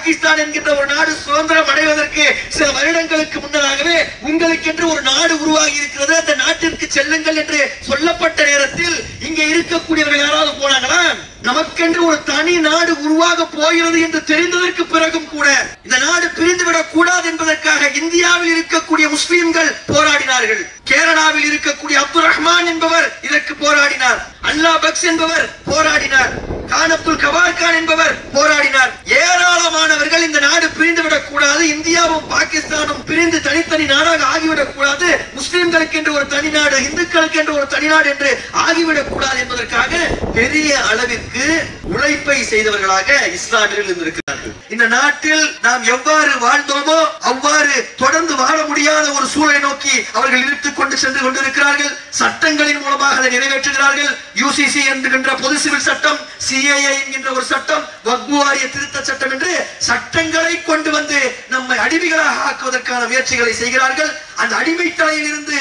பாகிஸ்தான் என்கின்ற ஒரு நாடு சுதந்திரம் அடைவதற்கு சில வருடங்களுக்கு முன்னதாகவே உங்களுக்கு ஒரு நாடு உருவாகி இருக்கிறது, அந்த நாட்டிற்கு செல்லுங்கள் என்று சொல்லப்பட்ட நேரத்தில் இங்கே இருக்கக்கூடியவர்கள் யாராவது போனாங்களா? நமக்கென்று ஒரு தனி நாடு உருவாக போகிறது என்று தெரிந்ததற்கு பிறகும் கூட இந்த நாடு பிரிந்துவிடக் கூடாது என்பதற்காக இந்தியாவில் இருக்கக்கூடிய முஸ்லிம்கள் போராடினார்கள். கேரளாவில் இருக்கக்கூடிய அப்துல் ரஹ்மான் என்பவர் இதற்கு போராடினார். அல்லாஹ் பக்ஸ் என்பவர் போராடினார். கான் அப்துல் கவார்கான் என்பவர் போராடினார். ஏராளமானவர்கள் இந்த நாடு பிரிந்துவிடக் கூடாது, இந்தியாவும் பாகிஸ்தானும் பிரிந்து தனித்தனி நாடாக ஆகிவிடக் கூடாது, முஸ்லிம்களுக்கு என்று ஒரு தனி நாடு, இந்துக்களுக்கு என்று ஒரு தனி நாடு என்று ஆகிவிடக் கூடாது என்பதற்காக பெரிய அளவிற்கு உழைப்பை செய்தவர்களாக இஸ்லாமியர்கள் இருந்திருக்கிறார்கள். இந்த நாட்டில் நாம் எவ்வாறு வாழ்ந்தோமோ அவ்வாறு தொடர்ந்து வாழ முடியாத ஒரு சூழலை நோக்கி அவர்கள் இழுத்துக் கொண்டு சென்று கொண்டிருக்கிறார்கள். சட்டங்களின் மூலமாக அதை நிறைவேற்றுகிறார்கள். யூசிசி என்கின்ற பொது சிவில் சட்டம், சிஏஏ என்கின்ற ஒரு சட்டம், வக்ஃப் வாரிய திருத்த சட்டம் என்று சட்டங்களை கொண்டு வந்து நம்மை அடிமைகளாக ஆக்குவதற்கான முயற்சிகளை செய்கிறார்கள். அந்த அடிமை தலையில் இருந்து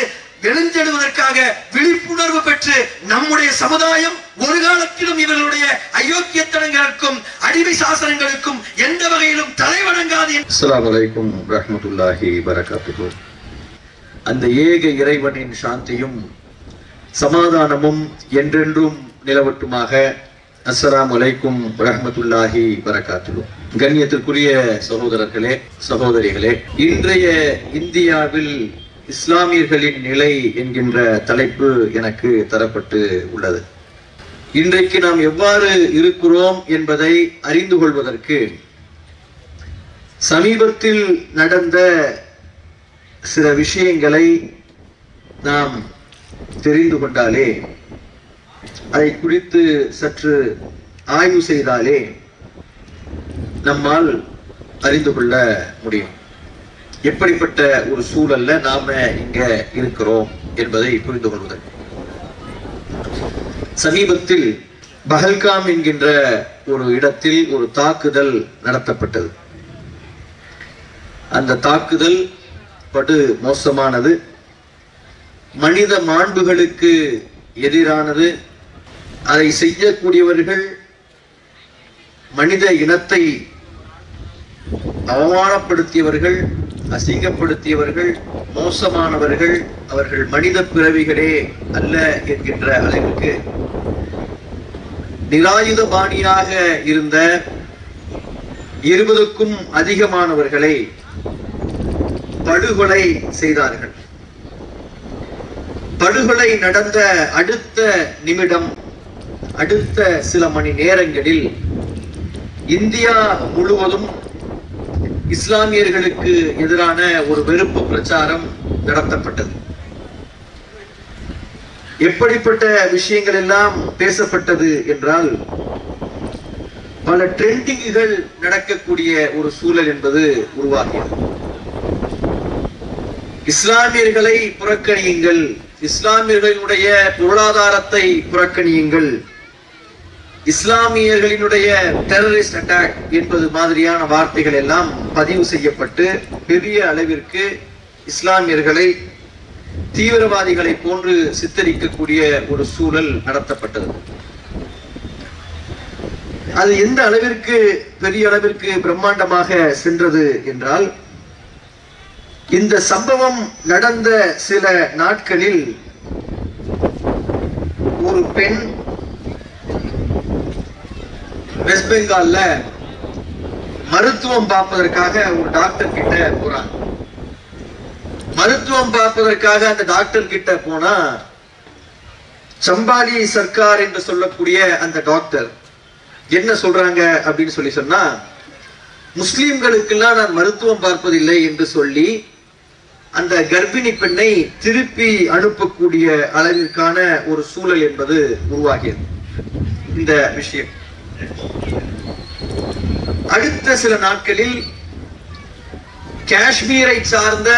எழுந்தெழுவதற்காக விழிப்புணர்வு பெற்று நம்முடைய சமுதாயம் ஒரு காலத்திலும் இவர்களுடைய அயோக்கியத்தனங்களுக்கும் அடிமை சாசனங்களுக்கும் எந்த வகையிலும் தலைவணங்காது. அஸ்ஸலாமு அலைக்கும் வரஹ்மத்துல்லாஹி வபரகாத்துஹு. அந்த ஏக இறைவனின் சாந்தியும் சமாதானமும் என்றென்றும் நிலவட்டுமாக. அஸ்ஸலாமு அலைக்கும் வரஹ்மத்துல்லாஹி வபரகாத்துஹு. கண்ணியத்திற்குரிய சகோதரர்களே, சகோதரிகளே, இன்றைய இந்தியாவில் இஸ்லாமியர்களின் நிலை என்கின்ற தலைப்பு எனக்கு தரப்பட்டு உள்ளது. இன்றைக்கு நாம் எவ்வாறு இருக்கிறோம் என்பதை அறிந்து கொள்வதற்கு சமீபத்தில் நடந்த சில விஷயங்களை நாம் தெரிந்து கொண்டாலே, அதை குறித்து சற்று ஆய்வு செய்தாலே நம்மால் அறிந்து கொள்ள முடியும். எப்படிப்பட்ட ஒரு சூழல்ல நாம இங்க இருக்கிறோம் என்பதை புரிந்து கொள்வதற்கு சமீபத்தில் பஹல்காம் என்கின்ற ஒரு இடத்தில் ஒரு தாக்குதல் நடத்தப்பட்டது. அந்த தாக்குதல் படு மோசமானது, மனித மாண்புகளுக்கு எதிரானது. அதை செய்யக்கூடியவர்கள் மனித இனத்தை அவமானப்படுத்தியவர்கள், அசிங்கப்படுத்தியவர்கள், மோசமானவர்கள். அவர்கள் மனித பிறவிகளே அல்ல என்கின்ற அளவிற்கு நிராயுதபாணியாக இருந்த 20க்கும் அதிகமானவர்களை படுகொலை செய்தார்கள். படுகொலை நடந்த அடுத்த நிமிடம், அடுத்த சில மணி நேரங்களில் இந்தியா முழுவதும் இஸ்லாமியர்களுக்கு எதிரான ஒரு வெறுப்பு பிரச்சாரம் நடத்தப்பட்டது. எப்படிப்பட்ட விஷயங்கள் எல்லாம் பேசப்பட்டது என்றால், பல ட்ரெண்டிங்குகள் நடக்கக்கூடிய ஒரு சூழல் என்பது உருவாகியது. இஸ்லாமியர்களை புறக்கணியுங்கள், இஸ்லாமியர்களுடைய பொருளாதாரத்தை புறக்கணியுங்கள், இஸ்லாமியர்களினுடைய டெரரிஸ்ட் அட்டாக் என்பது மாதிரியான வார்த்தைகள் எல்லாம் பதிவு செய்யப்பட்டு பெரிய அளவிற்கு இஸ்லாமியர்களை தீவிரவாதிகளை போன்று சித்தரிக்கக்கூடிய ஒரு சூழல் நடத்தப்பட்டது. அது எந்த அளவிற்கு பெரிய அளவிற்கு பிரம்மாண்டமாக சென்றது என்றால், இந்த சம்பவம் நடந்த சில நாட்களில் ஒரு பெண் வெஸ்ட் பெங்கால்ல மருத்துவம் பார்ப்பதற்காக ஒரு டாக்டர் கிட்ட போறாங்க. மருத்துவம் பார்ப்பதற்காக அந்த டாக்டர் கிட்ட போனா, சம்பாலி சர்க்கார் என்று சொல்லக்கூடிய அந்த டாக்டர் என்ன சொல்றாங்க அப்படின்னு சொன்னா, முஸ்லிம்களுக்கெல்லாம் நான் மருத்துவம் பார்ப்பதில்லை என்று சொல்லி அந்த கர்ப்பிணி பெண்ணை திருப்பி அனுப்பக்கூடிய அளவிற்கான ஒரு சூழல் என்பது உருவாகியது. இந்த விஷயம் அடுத்த சில நாட்களில் காஷ்மீரை சார்ந்த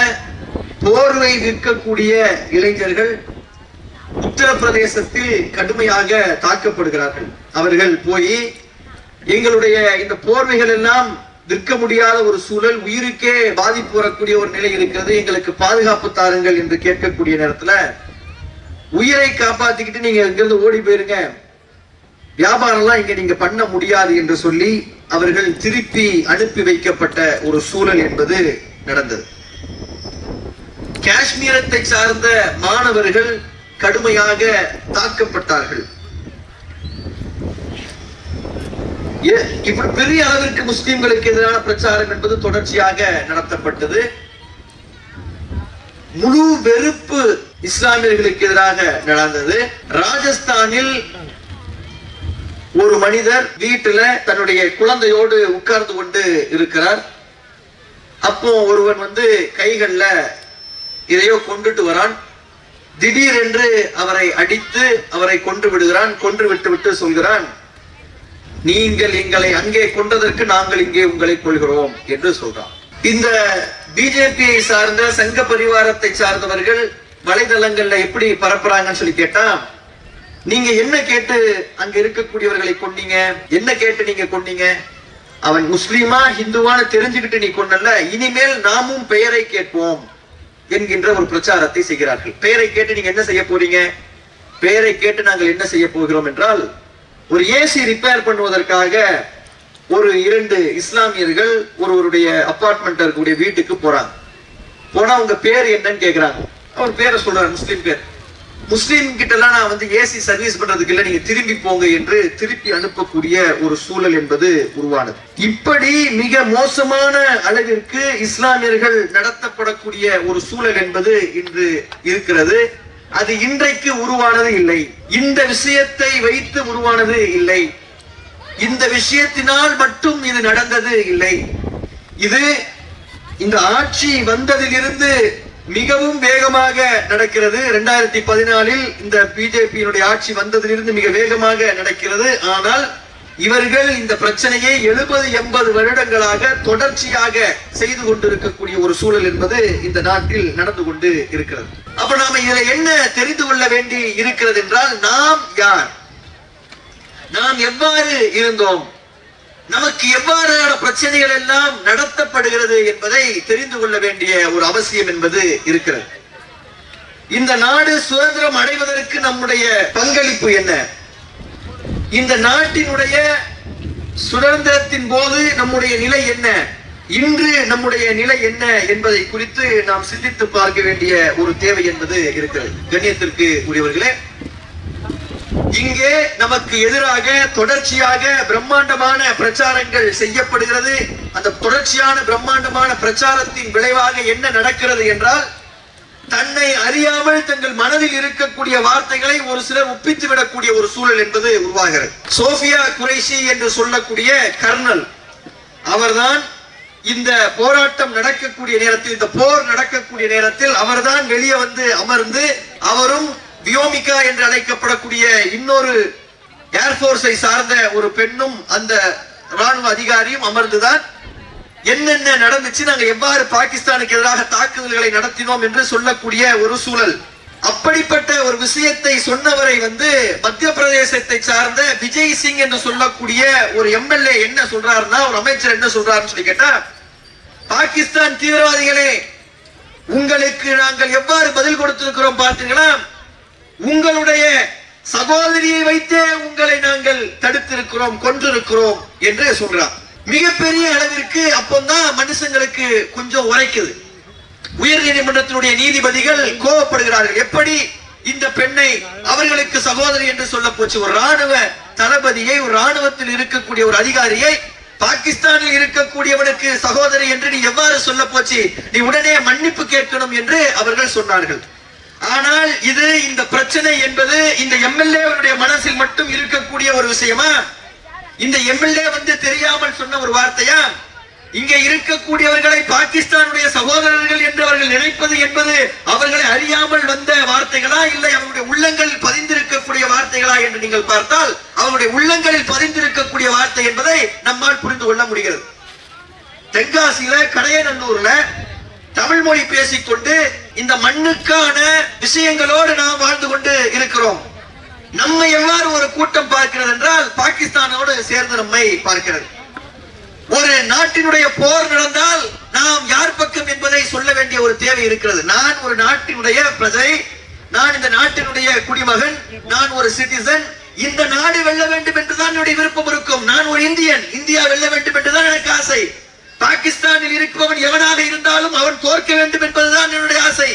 போர்வை விற்கக்கூடிய இளைஞர்கள் உத்தரப்பிரதேசத்தில் கடுமையாக தாக்கப்படுகிறார்கள். அவர்கள் போய் எங்களுடைய இந்த போர்வைகள் எல்லாம் விற்க முடியாத ஒரு சூழல், உயிருக்கே பாதிப்பு வரக்கூடிய ஒரு நிலை இருக்கிறது, எங்களுக்கு பாதுகாப்பு தாருங்கள் என்று கேட்கக்கூடிய நேரத்துல, உயிரை காப்பாத்திக்கிட்டு நீங்க இங்கிருந்து ஓடி போயிருங்க, வியாபாரம் எல்லாம் இங்க நீங்க பண்ண முடியாது என்று சொல்லி அவர்கள் திருப்பி அனுப்பி வைக்கப்பட்ட ஒரு சூழல் என்பது நடந்தது. காஷ்மீரத்தை சார்ந்த மாணவர்கள் கடுமையாக தாக்கப்பட்டார்கள். இப்படி பெரிய அளவிற்கு முஸ்லிம்களுக்கு எதிரான பிரச்சாரம் என்பது தொடர்ச்சியாக நடத்தப்பட்டது. முழு வெறுப்பு இஸ்லாமியர்களுக்கு எதிராக நடந்தது. ராஜஸ்தானில் ஒரு மனிதர் வீட்டுல தன்னுடைய குழந்தையோடு உட்கார்ந்து கொண்டு இருக்கிறார். அப்போ ஒருவன் வந்து கைகள்ல இதையோ கொண்டுட்டு வரான். திடீரென்று அவரை அடித்து அவரை கொன்று விடுகிறான். கொன்று விட்டு சொல்கிறான், நீங்கள் எங்களை அங்கே கொண்டதற்கு நாங்கள் இங்கே உங்களை கொள்கிறோம் என்று சொல்றான். இந்த பிஜேபியை சார்ந்த சங்க பரிவாரத்தை சார்ந்தவர்கள் வலைதளங்கள்ல எப்படி பரப்புறாங்கன்னு சொல்லி கேட்டா, நீங்க என்ன கேட்டு அங்க இருக்கக்கூடியவர்களை கொன்னீங்க? என்ன கேட்டு நீங்க கொன்னீங்க? அவன் முஸ்லீமா ஹிந்துவான்னு தெரிஞ்சுக்கிட்டு நீ கொன்னல, இனிமேல் நாமும் பெயரை கேட்போம் என்கின்ற ஒரு பிரச்சாரத்தை செய்கிறார்கள். பெயரை கேட்டு நீங்க என்ன செய்ய போறீங்க? பெயரை கேட்டு நாங்கள் என்ன செய்ய போகிறோம் என்றால், ஒரு ஏசி ரிப்பேர் பண்ணுவதற்காக ஒரு 2 இஸ்லாமியர்கள் ஒருவருடைய அபார்ட்மெண்ட் இருக்கக்கூடிய வீட்டுக்கு போறாங்க. போனா உங்க பேர் என்னன்னு கேக்குறாங்க. அவர் பேரை சொல்றாரு, முஸ்லீம் பேர். முஸ்லீம் கிட்ட எல்லாம் நான் வந்து ஏசி சர்வீஸ் பண்றதுக்கு இல்ல, நீங்க திரும்பி போங்க என்று திருப்பி அனுப்பக்கூடிய ஒரு சூழல் என்பது உருவானது. இப்படி மிக மோசமான அளவிற்கு இஸ்லாமியர்கள் நடத்தப்படக்கூடிய ஒரு சூழல் என்பது இன்று இருக்கிறது. அது இன்றைக்கு உருவானது இல்லை. இந்த விஷயத்தை வைத்து உருவானது இல்லை. இந்த விஷயத்தினால் மட்டும் இது நடந்தது இல்லை. இது இந்த ஆட்சி வந்ததிலிருந்து மிகவும் வேகமாக நடக்கிறது. 2014 இந்த பிஜேபியினுடைய ஆட்சி வந்ததிலிருந்து மிக வேகமாக நடக்கிறது. ஆனால் இவர்கள் இந்த பிரச்சனையை 70-80 வருடங்களாக தொடர்ச்சியாக செய்து கொண்டிருக்கக்கூடிய ஒரு சூழல் என்பது இந்த நாட்டில் நடந்து கொண்டு இருக்கிறது. அப்ப நாம இதை என்ன தெரிந்து கொள்ள வேண்டி இருக்கிறது என்றால், நாம் யார், நாம் எவ்வாறு இருந்தோம், நமக்கு எவ்வாறான பிரச்சனைகள் எல்லாம் நடத்தப்படுகிறது என்பதை தெரிந்து கொள்ள வேண்டிய ஒரு அவசியம் என்பது இருக்கிறது. இந்த நாடு சுதந்திரம் அடைவதற்கு நம்முடைய பங்களிப்பு என்ன? இந்த நாட்டினுடைய சுதந்திரத்தின் போது நம்முடைய நிலை என்ன? இன்று நம்முடைய நிலை என்ன என்பதை குறித்து நாம் சிந்தித்து பார்க்க வேண்டிய ஒரு தேவை என்பது இருக்கிறது. கண்ணியத்திற்கு உரியவர்களே, இங்கே நமக்கு எதிராக தொடர்ச்சியாக பிரம்மாண்டமான பிரச்சாரங்கள் செய்யப்படுகிறது. அந்த தொடர்ச்சியான பிரம்மாண்டமான பிரச்சாரத்தின் விளைவாக என்ன நடக்கிறது என்றால், தன்னை அறியாமல் தங்கள் மனதில் இருக்கக்கூடிய வார்த்தைகளை ஒரு சிலர் ஒப்பித்து விடக்கூடிய ஒரு சூழல் என்பது உருவாகிறது. சோஃபியா குரைஷி என்று சொல்லக்கூடிய கர்னல், அவர்தான் இந்த போராட்டம் நடக்கக்கூடிய நேரத்தில், இந்த போர் நடக்கக்கூடிய நேரத்தில் அவர்தான் வெளியே வந்து அமர்ந்து, அவரும் வியோமிகா என்று அழைக்கப்படக்கூடிய இன்னொரு ஏர்போர்ஸை சார்ந்த ஒரு பெண்ணும் அந்த ராணுவ அதிகாரியும் அமர்ந்துதான் என்னென்ன நடந்துச்சு, நாங்க எவ்வாறு பாகிஸ்தானுக்கு எதிராக தாக்குதல்களை நடத்தினோம் என்று சொல்லக்கூடிய ஒரு சூழல். அப்படிப்பட்ட ஒரு விஷயத்தை சொன்னவரை வந்து மத்திய பிரதேசத்தை சார்ந்த விஜய் சிங் என்று சொல்லக்கூடிய ஒரு எம்எல்ஏ என்ன சொல்றாருன்னா, ஒரு அமைச்சர் என்ன சொல்றாருன்னு சொல்லி கேட்டா, பாகிஸ்தான் தீவிரவாதிகளே, உங்களுக்கு நாங்கள் எவ்வாறு பதில் கொடுத்திருக்கிறோம் பார்த்தீங்களா? உங்களுடைய சகோதரியை வைத்தே உங்களை நாங்கள் தடுத்திருக்கிறோம், கொன்றிருக்கிறோம் என்று சொல்றார். மிகப்பெரிய அளவிற்கு அப்போதான் மனுஷங்களுக்கு கொஞ்சம் உரைக்குது. உயர் நீதிமன்றத்தினுடைய நீதிபதிகள் கோபப்படுகிறார்கள். எப்படி இந்த பெண்ணை அவர்களுக்கு சகோதரி என்று சொல்ல போச்சு? ஒரு ராணுவ தளபதியை, ஒரு ராணுவத்தில் இருக்கக்கூடிய ஒரு அதிகாரியை பாகிஸ்தானில் இருக்கக்கூடியவனுக்கு சகோதரி என்று நீ எவ்வாறு சொல்ல போச்சு? நீ உடனே மன்னிப்பு கேட்கணும் என்று அவர்கள் சொன்னார்கள். ஆனால் இது இந்த பிரச்சனை என்பது இந்த எம்எல்ஏ மனசில் மட்டும் இருக்கக்கூடிய ஒரு விஷயமா? இந்த எம்எல்ஏ வந்து தெரியாமல் சொன்ன ஒரு வார்த்தையா? இங்கே இருக்கக்கூடியவர்களை பாகிஸ்தானுடைய சகோதரர்கள் என்று அவர்கள் நினைப்பது என்பது அவர்களை அறியாமல் வந்த வார்த்தைகளா, இல்லை அவருடைய உள்ளங்களில் பதிந்திருக்கக்கூடிய வார்த்தைகளா என்று நீங்கள் பார்த்தால், அவருடைய உள்ளங்களில் பதிந்திருக்கக்கூடிய வார்த்தை என்பதை நம்மால் புரிந்து கொள்ள முடிகிறது. தென்காசியில கடையநல்லூர்ல தமிழ் மொழி பேசிக்கொண்டு இந்த மண்ணுக்கான விஷயங்களோடு நாம் வாழ்ந்து கொண்டு இருக்கிறோம். நம்மை எவ்வாறு ஒரு கூட்டம் பார்க்கிறது என்றால், பாகிஸ்தானோடு சேர்ந்து நம்மை பார்க்கிறது. ஒரு நாட்டினுடைய போர் நடந்தால் நாம் யார் பக்கம் என்பதை சொல்ல வேண்டிய ஒரு தேவை இருக்கிறது. நான் ஒரு நாட்டினுடைய பிரஜை, நான் இந்த நாட்டினுடைய குடிமகன், நான் ஒரு சிட்டிசன், இந்த நாடு வெல்ல வேண்டும் என்றுதான் என்னுடைய விருப்பம் இருக்கும். நான் ஒரு இந்தியன், இந்தியா வெல்ல வேண்டும் என்றுதான் எனக்கு ஆசை. பாகிஸ்தானில் இருப்பவன் எவனாக இருந்தாலும் அவன் தோற்க வேண்டும் என்பதுதான் என்னுடைய ஆசை.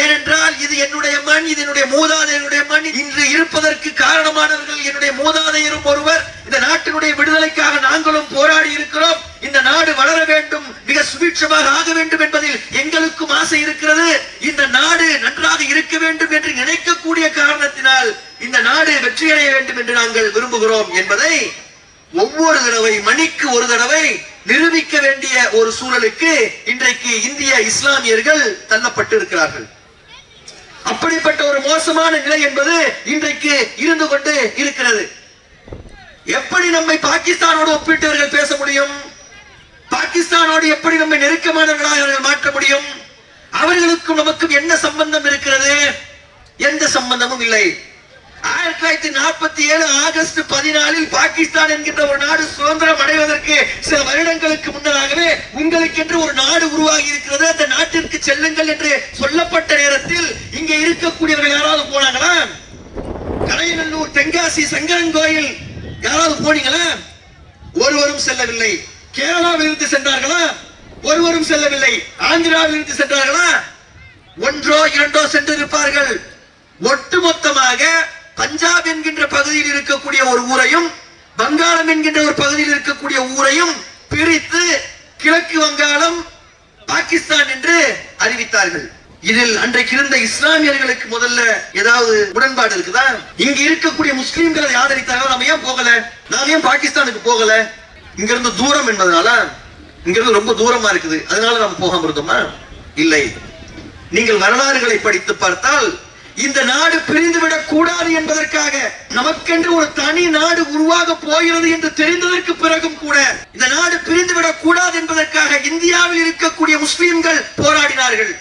ஏனென்றால் இது என்னுடைய மண், இது என்னுடைய மூதாதையருடைய மண். இன்று இருப்பதற்கு காரணமானவர்கள் என்னுடைய மூதாதையரும் ஒருவர். இந்த நாட்டினுடைய விடுதலைக்காக நாங்களும் போராடி இருக்கிறோம். இந்த நாடு வளர வேண்டும், மிக சுபீட்சமாக ஆக வேண்டும் என்பதில் எங்களுக்கும் ஆசை இருக்கிறது. இந்த நாடு நன்றாக இருக்க வேண்டும் என்று நினைக்கக்கூடிய காரணத்தினால் இந்த நாடு வெற்றியடைய வேண்டும் என்று நாங்கள் விரும்புகிறோம் என்பதை ஒவ்வொரு தடவை, மணிக்கு ஒரு தடவை நிரூபிக்க வேண்டிய ஒரு சூழலுக்கு இன்றைக்கு இந்திய இஸ்லாமியர்கள் தள்ளப்பட்டு இருக்கிறார்கள். அப்படிப்பட்ட ஒரு மோசமான நிலை என்பது இன்றைக்கு இருந்து கொண்டு இருக்கிறது. எப்படி நம்மை பாகிஸ்தானோடு ஒப்பிட்டவர்கள் பேச முடியும்? பாகிஸ்தானோடு எப்படி நம்மை நெருக்கமானவர்களாக அவர்கள் மாற்ற முடியும்? அவர்களுக்கும் நமக்கும் என்ன சம்பந்தம் இருக்கிறது? எந்த சம்பந்தமும் இல்லை. 1947 ஆகஸ்ட் 14 பாகிஸ்தான் என்கின்ற ஒரு நாடு சுதந்திரம் அடைவதற்கு சில வருடங்களுக்கு முன்னதாகவே உங்களுக்கென்று ஒரு நாடு உருவாகி இருக்கிறது, அந்த நாட்டிற்கு செல்லுங்கள் என்று சொல்லப்பட்ட நேரத்தில் இங்கே இருக்கக்கூடியவர்கள் யாராவது போனாங்களா? கடையநல்லூர், தென்காசி, சங்கரன் கோயில் யாராவது போனீங்களா? ஒருவரும் செல்லவில்லை. கேரளாவில் இருந்து சென்றார்களா? ஒருவரும் செல்லவில்லை. ஆந்திராவில் இருந்து சென்றார்களா? ஒன்றோ இரண்டோ சென்றிருப்பார்கள். ஒட்டுமொத்தமாக பஞ்சாப் என்கின்ற பகுதியில் இருக்கக்கூடிய ஒரு ஊரையும் வங்காளம் என்கின்ற ஒரு பகுதியில் இருக்கக்கூடிய ஊரையும் பிரித்து கிழக்கு வங்காளம் பாகிஸ்தான் என்று அறிவித்தார்கள். இதில் அன்றைக்கு இருந்த இஸ்லாமியர்களுக்கு முதல்ல ஏதாவது உடன்பாடு இருக்குதா? இங்க இருக்கக்கூடிய முஸ்லிம்களை ஆதரித்தார்கள். நாம ஏன் போகல? நாம ஏன் பாகிஸ்தானுக்கு போகல? இங்க இருந்து தூரம் என்பதனால, இங்க இருந்து ரொம்ப தூரமா இருக்குது, அதனால நம்ம போகாம இருந்தோமா? இல்லை. நீங்கள் வரலாறுகளை படித்து பார்த்தால் இந்த நாடு பிரிந்துவிடக் கூடாது என்பதற்காக, நமக்கென்று ஒரு தனி நாடு உருவாக போகிறது என்று தெரிந்ததற்கு பிறகும் கூட இந்த நாடு பிரிந்துவிடக் கூடாது என்பதற்காக இந்தியாவில் இருக்கக்கூடிய முஸ்லிம்கள் போராடினார்கள்.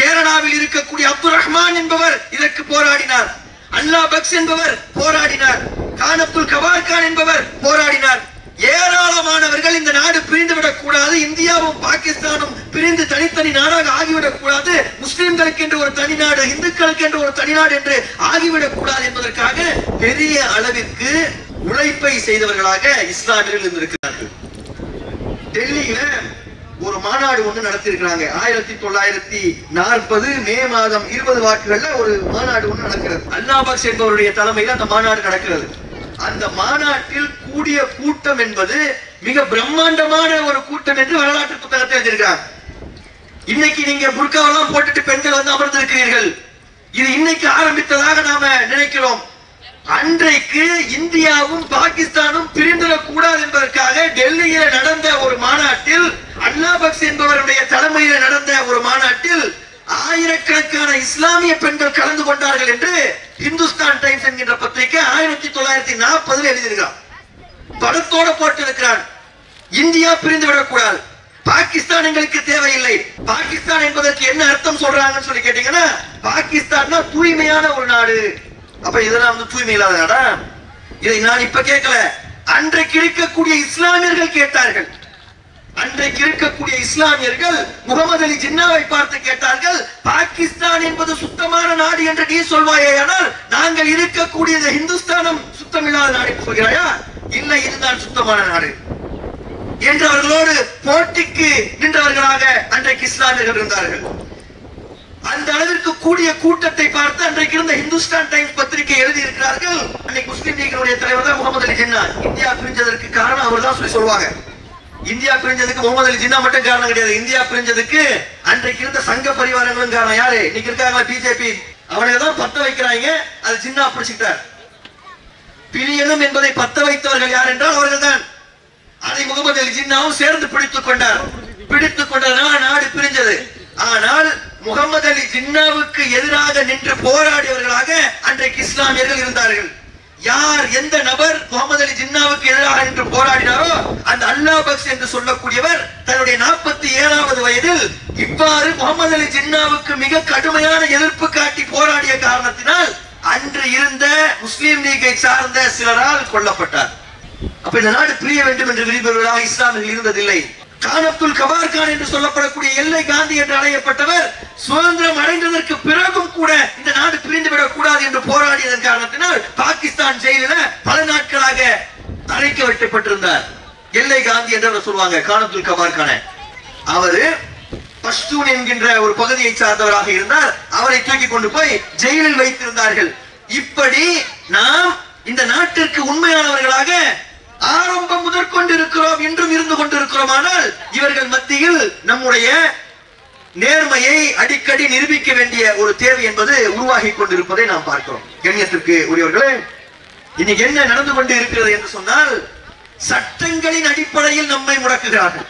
கேரளாவில் இருக்கக்கூடிய அப்துல் ரஹ்மான் என்பவர் இதற்கு போராடினார். அல்லா பக்ஸ் என்பவர் போராடினார். கான் அப்துல் கவார்கான் என்பவர் போராடினார். ஏராளமானவர்கள் இந்த நாடு பிரிந்துவிடக் கூடாது, இந்தியாவும் பாகிஸ்தானும் பிரிந்து தனித்தனி நாடாக ஆகிவிடக் கூடாது, முஸ்லிம்களுக்கு என்று ஒரு தனி நாடு, இந்துக்களுக்கு என்று ஒரு தனி நாடு என்று ஆகிவிடக் கூடாது என்பதற்காக பெரிய அளவிற்கு உழைப்பை செய்தவர்களாக இஸ்லாமியர்கள் இருந்திருக்கிறார்கள். டெல்லியில ஒரு மாநாடு ஒன்று நடத்திருக்கிறாங்க. 1940 மே மாதம் 20 வாக்குகள்ல ஒரு மாநாடு ஒன்று நடக்கிறது. அல்லா பக்ஸ் என்பவருடைய தலைமையில் அந்த மாநாடு நடக்கிறது. அந்த மாநாட்டில் கூடிய கூட்டம் என்பது மிக பிரம்மாண்டமான ஒரு கூட்டம் என்று வரலாற்று புத்தகத்தை எழுதியிருக்கிறாங்க. இன்னைக்கு நீங்க புர்காவெல்லாம் போட்டுட்டு பெண்கள் வந்து அமர்ந்திருக்கிறீர்கள். இது இன்னைக்கு ஆரம்பித்ததாக நாம நினைக்கிறோம். அன்றைக்கு இந்தியாவும் பாகிஸ்தானும் பிரிந்துவிடக் கூடாது என்பதற்காக டெல்லியில நடந்த ஒரு மாநாட்டில், அல்லா பக்ஸ் என்பவருடைய தலைமையில் நடந்த ஒரு மாநாட்டில் ஆயிரக்கணக்கான இஸ்லாமிய பெண்கள் கலந்து கொண்டார்கள் என்று இந்துஸ்தான் டைம்ஸ் என்கின்ற பத்திரிகை 1940 எழுதியிருக்கிறார். படத்தோட போட்டு இருக்கிறார். இந்தியா பிரிந்துவிடக் கூடாது, பாகிஸ்தான் எங்களுக்கு தேவையில்லை. பாகிஸ்தான் என்பதற்கு என்ன அர்த்தம் சொல்றாங்கன்னு சொல்லி கேட்டீங்கன்னா, பாகிஸ்தான் தூய்மையான ஒரு நாடு. அப்ப இதெல்லாம் வந்து தூய்மை இல்லாத நாடா? இதை நான் இப்ப கேட்கல, அன்றைக்கு இருக்கக்கூடிய இஸ்லாமியர்கள் கேட்டார்கள். அன்றைக்கு இருக்கக்கூடிய இஸ்லாமியர்கள் முகமது அலி ஜின்னாவை பார்த்து கேட்டார்கள், பாகிஸ்தான் என்பது சுத்தமான நாடு என்று நீ சொல்வாயே, ஆனால் நாங்கள் இருக்கக்கூடிய இந்துஸ்தானம் சுத்தமில்லாத நாடு என்று சொல்கிறாயா? இல்லை, இதுதான் சுத்தமான நாடு என்று அவர்களோடு போட்டிக்கு நின்றவர்களாக அன்றைக்கு இஸ்லாமியர்கள் இருந்தார்கள். அந்த அளவிற்கு கூடிய கூட்டத்தை பார்த்து அன்றைக்கு இருந்த இந்துஸ்தான் டைம்ஸ் பத்திரிகை எழுதி இருக்கிறார்கள், அன்னைக்கு முஸ்லிம் லீக்கினுடைய தலைவர் தான் முகமது அலி ஜின்னா. இந்தியா பிரிஞ்சதற்கு காரணம் அவர் தான் சொல்லுவாங்க. இந்தியா பிரிஞ்சதுக்கு முகமது அலி ஜின்னா மட்டும் காரணம் கிடையாது. இந்தியா பிரிஞ்சதுக்கு அன்றைக்கு இருந்த சங்க பரிவாரங்களும் காரணம். யாரு இன்னைக்கு இருக்காங்களா? பிஜேபி. அவனை தான் பத்த வைக்கிறாங்க. அது ஜின்னா பிடிச்சுக்கிட்டார். பிரியணும் என்பதை பத்த வைத்தவர்கள் யார் என்றால் அவர்கள் தான். அதை முகமது அலி ஜின்னாவும் சேர்ந்து பிடித்துக் கொண்டார். பிடித்துக் கொண்டதனால நாடு பிரிஞ்சது. ஆனால் முகமது அலி ஜின்னாவுக்கு எதிராக நின்று போராடியவர்களாக அன்றைக்கு இஸ்லாமியர்கள் இருந்தார்கள். யார், எந்த நபர் முகமது அலி ஜின்னாவுக்கு எதிராக நின்று போராடினாரோ அந்த அல்லா பக்ஸ் என்று சொல்லக்கூடியவர் தன்னுடைய 47வது வயதில் இவ்வாறு முகமது அலி ஜின்னாவுக்கு மிக கடுமையான எதிர்ப்பு காட்டி போராடிய காரணத்தினால் அன்று இருந்த முஸ்லிம் லீகை சார்ந்த சிலரால் கொல்லப்பட்டார். அப்ப இந்த நாடு பிரிய வேண்டும் என்று விரும்புவதாக இஸ்லாமியர்கள் இருந்ததில்லை. கானத்துல் கபார்கான் என்று சொல்லப்படக்கூடிய எல்லை காந்தி என்று அழைக்கப்பட்டவர் சுதந்திரம் அடைந்ததற்கு பிறகும் கூட இந்த நாடு பிரிந்துவிடக் கூடாது என்று போராடியதன் காரணத்தினால் பாகிஸ்தான் ஜெயிலில் பல நாட்களாக அடைக்க வைக்கப்பட்டிருந்தார். எல்லை காந்தி என்று சொல்லுவாங்க கானத்துல் கபார்கான. அவரு பஷ்தூன் என்கின்ற ஒரு பகுதியை சார்ந்தவராக இருந்தார். அவரை தூக்கி கொண்டு போய் ஜெயிலில் வைத்திருந்தார்கள். இப்படி நாம் இந்த நாட்டிற்கு உண்மையானவர்களாக ஆரம்பம் முதற்கொண்டு இருக்கிறோம், என்றும் இருந்து கொண்டிருக்கிறோம். ஆனால் இவர்கள் மத்தியில் நம்முடைய நேர்மையை அடிக்கடி நிரூபிக்க வேண்டிய ஒரு தேவை என்பது உருவாகி கொண்டிருப்பதை நாம் பார்க்கிறோம். கண்ணியத்திற்கு உரியவர்களே, இன்னைக்கு என்ன நடந்து கொண்டு இருக்கிறது என்று சொன்னால், சட்டங்களின் அடிப்படையில் நம்மை முடக்குகிறார்கள்.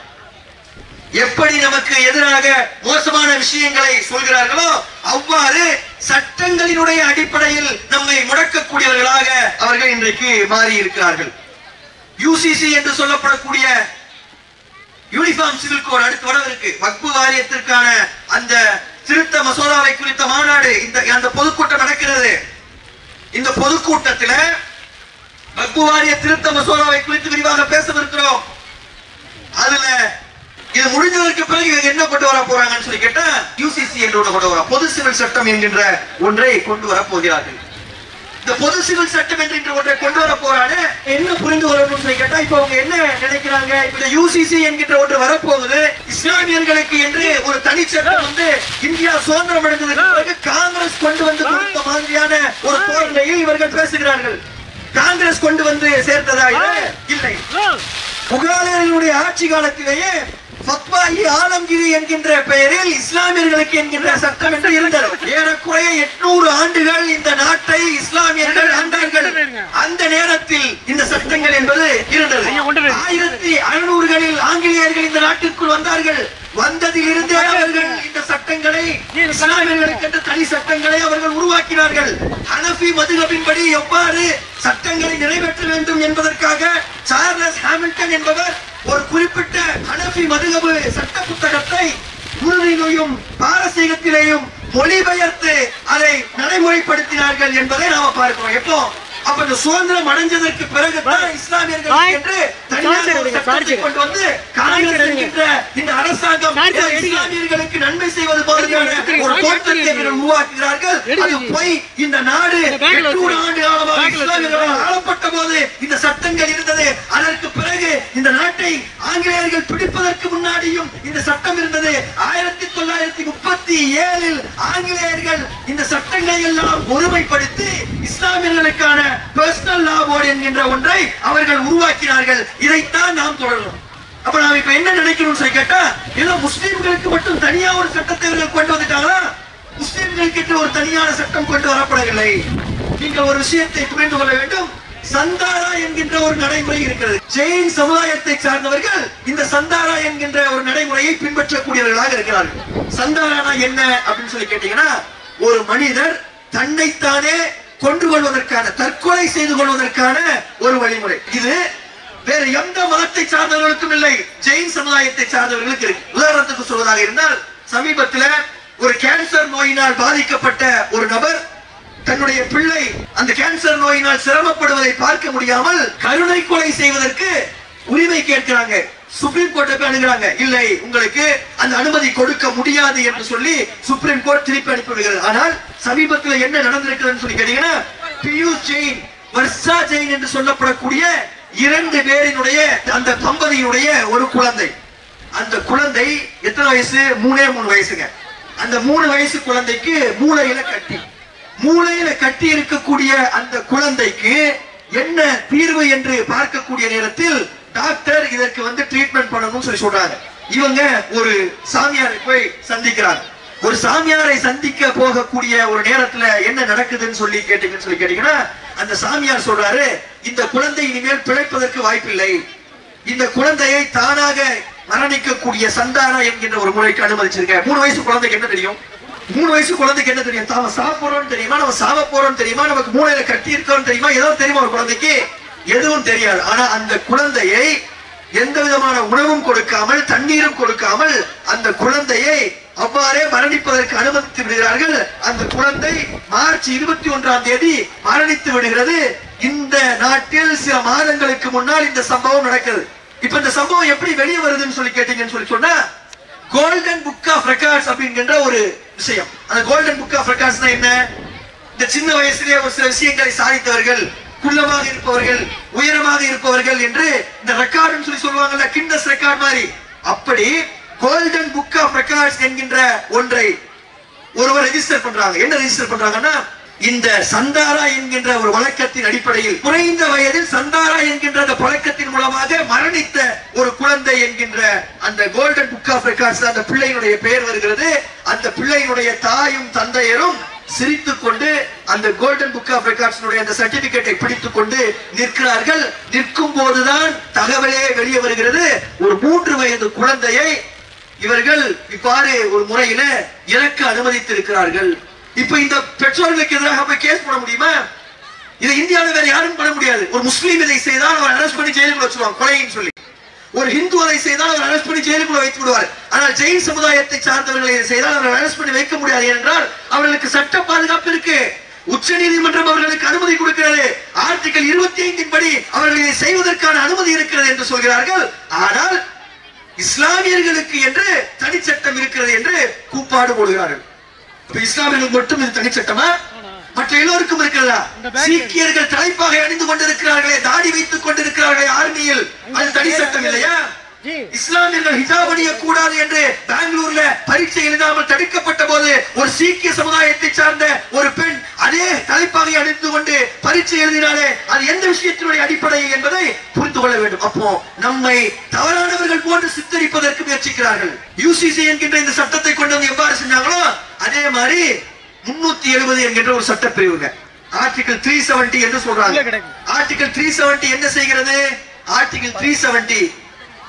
எப்படி நமக்கு எதிராக மோசமான விஷயங்களை சொல்கிறார்களோ அவ்வாறு சட்டங்களினுடைய அடிப்படையில் நம்மை முடக்கக்கூடியவர்களாக அவர்கள் இன்றைக்கு மாறி இருக்கிறார்கள். யூசிசி என்று சொல்லப்படக்கூடிய யூனிஃபார்ம் சிவில் கோட் அடுத்து வரவிருக்கு. வக்பு வாரியத்திற்கான அந்த திருத்த மசோதாவை குறித்த மாநாடு அந்த பொதுக்கூட்டம் நடக்கிறது. இந்த பொதுக்கூட்டத்தில் வக்பு வாரிய திருத்த மசோதாவை குறித்து விரிவாக பேசவிருக்கிறோம். அதுல இது முடிஞ்சதற்கு பிறகு என்ன கொண்டு வர போறாங்கன்னு சொல்லி கேட்டா யூசிசி என்று கொண்டு வர பொது சிவில் சட்டம் என்கின்ற ஒன்றை கொண்டு வர போகிறார்கள். இந்த பொது சிவில் சட்டம் என்கின்ற ஒன்றை கொண்டு வர போறாங்க. என்ன புரிந்து கொள்ளணும்னு சொல்லி கேட்டா இப்ப அவங்க என்ன நினைக்கிறாங்க, இந்த யூசிசி என்கின்ற ஒன்று வரப்போகுது, இஸ்லாமியர்களுக்கு என்று ஒரு தனி சட்டம் வந்து இந்தியா சுதந்திரம் அடைந்ததற்கு பிறகு காங்கிரஸ் கொண்டு வந்து கொடுத்த மாதிரியான ஒரு தோரணையை இவர்கள் பேசுகிறார்கள். காங்கிரஸ் கொண்டு வந்து சேர்த்ததா? இல்லை. முகலாயர்களுடைய ஆட்சி காலத்திலேயே ஃபத்வா-இ ஆலம்கிரி என்கின்ற பெயரில் இஸ்லாமியர்களுக்கு என்கின்ற சட்டம் என்று இருந்தது. ஏறக்குறைய 800 ஆண்டுகள் இந்த நாட்டை இஸ்லாமியர்கள் ஆண்டார்கள். அந்த நேரத்தில் இந்த சட்டங்கள் என்பது இருந்தது. 1600களில் ஆங்கிலேயர்கள் இந்த நாட்டிற்குள் வந்தார்கள். வந்ததில் இருந்தே அவர்கள் இந்த சட்டங்களை, இஸ்லாமியர்களுக்கு என்ற தனி சட்டங்களை அவர்கள் உருவாக்கினார்கள். ஹனஃபி மதுஹபின்படி எவ்வாறு சட்டங்களை நிறைவேற்ற வேண்டும் என்பதற்காக சார்லஸ் ஹாமில்டன் என்பவர் ஒரு குறிப்பிட்ட ஹனஃபி மதுஹப் சட்ட புத்தகத்தை உருதியிலும் பாரசீகத்திலேயும் மொழிபெயர்த்து அதை நடைமுறைப்படுத்தினார்கள் என்பதை நாம பார்க்கிறோம். எப்போ அப்ப இந்த சுதந்திரம் அடைஞ்சதற்கு பிறகுதான் இஸ்லாமியர்கள் என்று தனியாக ஒரு சட்டத்தை கொண்டு வந்து காங்கிரஸ் என்கின்ற இந்த அரசாங்கம் இஸ்லாமியர்களுக்கு நன்மை செய்வது போலயான ஒரு தோற்றத்தை உருவாக்குகிறார்கள். அது போய் இந்த நாடு 800 ஆண்டு காலமாக இஸ்லாமியர்களால் ஆளப்பட்ட போது இந்த சட்டங்கள் இருந்தது. அதற்கு பிறகு இந்த நாட்டை ஆங்கிலேயர்கள் பிடிப்பதற்கு முன்னாடியும் இந்த சட்டம் இருந்தது. 1937 ஆங்கிலேயர்கள் இந்த சட்டங்களை எல்லாம் ஒருமைப்படுத்தி இஸ்லாமியர்களுக்கான பர்சனல் லா போர்டு என்கின்ற ஒன்றை அவர்கள் உருவாக்கினார்கள். இதைத்தான் நாம் தொடரணும். அப்ப நாம் இப்ப என்ன நினைக்கணும் கேட்டா, ஏதோ முஸ்லிம்களுக்கு மட்டும் தனியா ஒரு சட்டத்தை இவர்கள் கொண்டு வந்துட்டாங்களா? முஸ்லிம்களுக்கு ஒரு தனியான சட்டம் கொண்டு வரப்படவில்லை. நீங்கள் ஒரு விஷயத்தை புரிந்து கொள்ள வேண்டும். சந்தாரா என்கின்ற ஒரு நடைமுறை இருக்கிறது. ஜெயின் சமுதாயத்தை சார்ந்தவர்கள் இந்த சந்தாரா என்கின்ற ஒரு நடைமுறையை பின்பற்றக்கூடியவர்களாக இருக்கிறார்கள். சந்தாரானா என்ன அப்படின்னு சொல்லி கேட்டீங்கன்னா, ஒரு மனிதர் தன்னைத்தானே கொன்று கொள்வதற்கான, தற்கொலை செய்து கொள்வதற்கான ஒரு வழிமுறை. இது வேற எந்த மதத்தை சார்ந்தவர்களுக்கும் இல்லை, ஜெயின் சமுதாயத்தை சார்ந்தவர்களுக்கு இருக்கு. உதாரணத்துக்கு சொல்வதாக இருந்தால், சமீபத்தில் ஒரு கேன்சர் நோயினால் பாதிக்கப்பட்ட ஒரு நபர் தன்னுடைய பிள்ளை அந்த கேன்சர் நோயினால் சிரமப்படுவதை பார்க்க முடியாமல் கருணை கொலை செய்வதற்கு உரிமை கேட்கிறாங்க. சுப்ரீம் கோர்ட்டை போய் அணுகிறாங்க. இல்லை, உங்களுக்கு அந்த அனுமதி கொடுக்க முடியாது என்று சொல்லி சுப்ரீம் கோர்ட் திருப்பி அனுப்பிவிடுகிறது. ஆனால் சமீபத்தில் என்ன நடந்திருக்குதுன்னு சொல்லி கேட்டீங்கன்னா, பியூஷ் ஜெயின், வர்ஷா ஜெயின் என்று சொல்லப்படக்கூடிய 2 பேரினுடைய அந்த தம்பதியினுடைய ஒரு குழந்தை. அந்த குழந்தை எத்தனை வயசு? 3 வயசுங்க. அந்த 3 வயசு குழந்தைக்கு மூளையில கட்டி இருக்கக்கூடிய அந்த குழந்தைக்கு என்ன தீர்வு என்று பார்க்கக்கூடிய நேரத்தில் டாக்டர் இதற்கு வந்து ட்ரீட்மெண்ட் பண்ணணும்னு சொல்லி சொல்றாங்க. இவங்க ஒரு சாமியாரை போய் சந்திக்கிறாங்க. ஒரு சாமியாரை சந்திக்க போகக்கூடிய ஒரு நேரத்துல என்ன நடக்குதுன்னு சொல்லி கேட்டீங்கன்னா, அந்த சாமியார் சொல்றாரு, இந்த குழந்தை இனிமேல் பிழைப்பதற்கு வாய்ப்பில்லை. இந்த குழந்தையை தானாக மரணிக்கக்கூடிய சந்தாரா என்கின்ற ஒரு முறைக்கு அனுமதிச்சிருக்க. 3 வயசு குழந்தைக்கு என்ன தெரியும்? 3 வயசு குழந்தைக்கு என்ன தெரியும்? நாம சாப்பிடுறோம் தெரியுமா, நம்ம சாவ போறோம் தெரியுமா, நமக்கு மூளையில கட்டி இருக்கோம் தெரியுமா, ஏதோ தெரியுமா ஒரு குழந்தைக்கு? எதுவும் தெரியாது. ஆனா அந்த குழந்தையை எந்த விதமான உணவும் கொடுக்காமல், தண்ணீரும் கொடுக்காமல் அந்த குழந்தையை அவ்வாறே மரணிப்பதற்கு அனுமதித்து விடுகிறார்கள். அந்த குழந்தை மார்ச் 21ஆம் தேதி மரணித்து விடுகிறது. இந்த நாட்டில் சில மாதங்களுக்கு முன்னால் இந்த சம்பவம் நடக்கிறது. இப்ப இந்த சம்பவம் எப்படி வெளியே வருதுன்னு சொல்லி கேட்டீங்கன்னு சொன்னா கோல்டன் புக் ஆஃப் ரெக்கார்ட்ஸ் அப்படிங்கிற ஒரு விஷயம். அந்த கோல்டன் புக் ஆஃப் ரெக்கார்ட்ஸ் என்ன? இந்த சின்ன வயசுலயே ஒரு சில விஷயங்களை சாதித்தவர்கள், குள்ளமாக இருப்பவர்கள், உயரமாக இருப்பவர்கள் என்று இந்த ரெக்கார்டுன்னு சொல்லி சொல்லுவாங்கல்ல, கின்னஸ் ரெக்கார்ட் மாதிரி. அப்படி கோல்டன் புக் ஆஃப் ரெக்கார்ட்ஸ் என்கின்ற ஒன்றை ஒருவர் ரெஜிஸ்டர் பண்றாங்க. என்ன ரெஜிஸ்டர் பண்றாங்கன்னா, இந்த சந்தாரா என்கின்ற ஒரு வழக்கத்தின் அடிப்படையில் குறைந்த வயதில் சந்தாரா என்கின்ற அந்த பழக்கத்தின் மூலமாக மரணித்த ஒரு குழந்தை என்கின்ற அந்த கோல்டன் புக் ஆஃப் ரெக்கார்ட்ஸ் அந்த பிள்ளையினுடைய பெயர் வருகிறது. அந்த பிள்ளையினுடைய தாயும் தந்தையரும் சிரித்துக் கொண்டு அந்த கோல்டன் புக் ஆஃப் ரெக்கார்ட்ஸ் அந்த சர்டிபிகேட்டை பிடித்துக் கொண்டு நிற்கிறார்கள். நிற்கும் போதுதான் தகவலே வெளியே வருகிறது. ஒரு 3 வயது குழந்தையை இவர்கள் இவ்வாறு ஒரு முறையில இறக்க அனுமதித்திருக்கிறார்கள். இப்ப இந்த பெற்றோர்களுக்கு எதிராக போய் கேஸ் போட முடியுமா? இதை இந்தியாவில் வேற யாரும் பண்ண முடியாது. ஒரு முஸ்லீம் இதை செய்தால் அவர் அரெஸ்ட் பண்ணி ஜெயிலுக்குள்ள வச்சிருவாங்க, கொலைன்னு சொல்லி. ஒரு ஹிந்து அதை செய்தால் அவர் அரெஸ்ட் பண்ணி ஜெயிலுக்குள்ள வைத்து விடுவார். ஆனால் ஜெயின் சமுதாயத்தை சார்ந்தவர்களை இதை செய்தால் அவர் அரெஸ்ட் பண்ணி வைக்க முடியாது. என்றால் அவர்களுக்கு சட்ட பாதுகாப்பு இருக்கு. உச்ச நீதிமன்றம் அவர்களுக்கு அனுமதி கொடுக்கிறது. ஆர்டிகல் 25 படி அவர்கள் இதை செய்வதற்கான அனுமதி இருக்கிறது என்று சொல்கிறார்கள். ஆனால் இஸ்லாமியர்களுக்கு என்று தனிச்சட்டம் இருக்கிறது என்று கூப்பாடு போடுகிறார்கள். இஸ்லாமியர்களுக்கு மட்டும் இது தனிச்சட்டமா? மற்ற எல்லோருக்கும் இருக்கிறதா? சீக்கியர்கள் தலைப்பாகை அணிந்து கொண்டிருக்கிறார்களே, தாடி வைத்துக் கொண்டிருக்கிறார்களே ஆர்மியில், அது தனி சட்டம் இல்லையா? இஸ்லாமியர்கள் ஹிஜாப் அணிய கூடாது என்று பெங்களூர்ல பரீட்சை எழுதாமல் தடுக்கப்பட்ட போது ஒரு சீக்கிய சமுதாயத்தை சார்ந்த ஒரு பெண் அதே தலைப்பாகை அணிந்து கொண்டு பரீட்சை எழுதினாலே அது எந்த விஷயத்தினுடைய அடிப்படை என்பதை புரிந்து கொள்ள வேண்டும். அப்போ நம்மை தவறானவர்கள் போன்று சித்தரிப்பதற்கு முயற்சிக்கிறார்கள். யூசிசி என்கின்ற இந்த சட்டத்தை கொண்டு வந்து எவ்வாறு செஞ்சாங்களோ அதே மாதிரி 370 என்கின்ற ஒரு சட்டப்பிரிவுங்க, ஆர்டிகல் 370 என்று சொல்றாங்க. ஆர்டிகல் 370 என்ன செய்கிறது? ஆர்டிகல் 370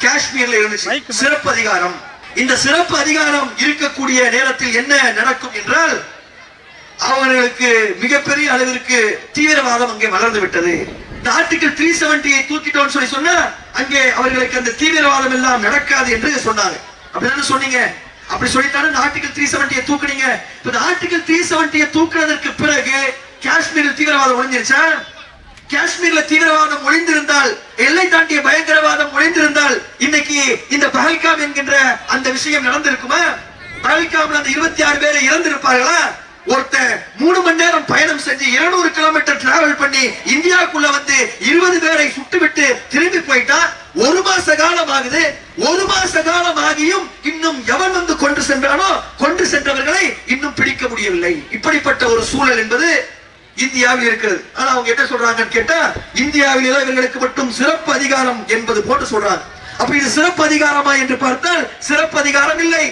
காஷ்மீர்ல இருந்துச்சு, சிறப்பு அதிகாரம். இந்த சிறப்பு அதிகாரம் இருக்கக்கூடிய நேரத்தில் என்ன நடக்கும் என்றால் அவர்களுக்கு மிகப்பெரிய அளவிற்கு தீவிரவாதம் அங்கே வளர்ந்து விட்டது. இந்த ஆர்டிகல் 370 தூக்கிட்டோம்னு சொல்லி சொன்னா அங்கே அவர்களுக்கு அந்த தீவிரவாதம் எல்லாம் நடக்காது என்று சொன்னாங்க. அப்படிதானே சொன்னீங்க? அப்படி சொல்லித்தானே ஆர்டிகல் 370 தூக்குனீங்க. இந்த ஆர்டிகல் 370 தூக்குறதற்கு பிறகு காஷ்மீரில் தீவிரவாதம் ஒழிஞ்சிருச்சா? காஷ்மீர்ல தீவிரவாதம் ஒழிந்திருந்தால், எல்லை தாண்டிய பயங்கரவாதம் ஒழிந்திருந்தால் இன்னைக்கு இந்த பஹல்காம் என்கின்ற அந்த விஷயம் நடந்திருக்குமா? பஹல்காம்ல அந்த 26 பேரை இறந்திருப்பார்களா? ஒருத்தர் 3 மணி நேரம் பயணம் செஞ்சு 200 கிலோமீட்டர் டிராவல் பண்ணி இந்தியாவுக்குள்ள வந்து 20 பேரை சுட்டுவிட்டு திரும்பி போயிட்டா 1 மாச காலம் ஆகுது. 1 மாச காலம் ஆகியும் இன்னும் எவன் வந்து கொண்டு சென்றானோ கொண்டு சென்றவர்களை இன்னும் பிடிக்க முடியவில்லை. இப்படிப்பட்ட ஒரு சூழல் என்பது இந்தியாவில் இருக்கிறது. ஆனா அவங்க என்ன சொல்றாங்கன்னு கேட்டா இந்தியாவில் இவர்களுக்கு மட்டும் சிறப்பு அதிகாரம் என்பது போட்டு சொல்றாங்க. அப்ப இது சிறப்பு அதிகாரமா என்று பார்த்தால் சிறப்பு அதிகாரம் இல்லை.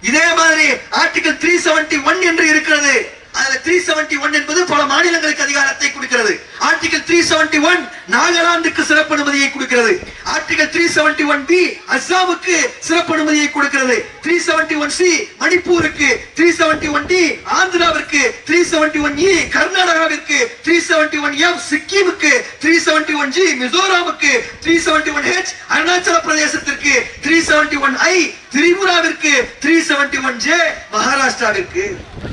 இதே மாதிரி ஆர்டிகல் 371 என்று இருக்கிறது. அதுல 371 என்பது பல மாநிலங்களுக்கு அதிகாரத்தை கொடுக்கிறது. ஆர்டிகல் 371 நாகாலாந்துக்கு சிறப்பு அனுமதியை கொடுக்கிறது. ஆர்டிகல் 371B அஸ்ஸாமுக்கு சிறப்பு அனுமதியை கொடுக்கிறது. 371C மணிப்பூருக்கு, 371D ஆந்திராவிற்கு, 371E கர்நாடகாவிற்கு, 371F சிக்கிமுக்கு, 371G மிசோராமுக்கு, 371H Arunachal பிரதேசத்திற்கு, 371I திரிபுராவிற்கு, 371J மகாராஷ்டிராவிற்கு.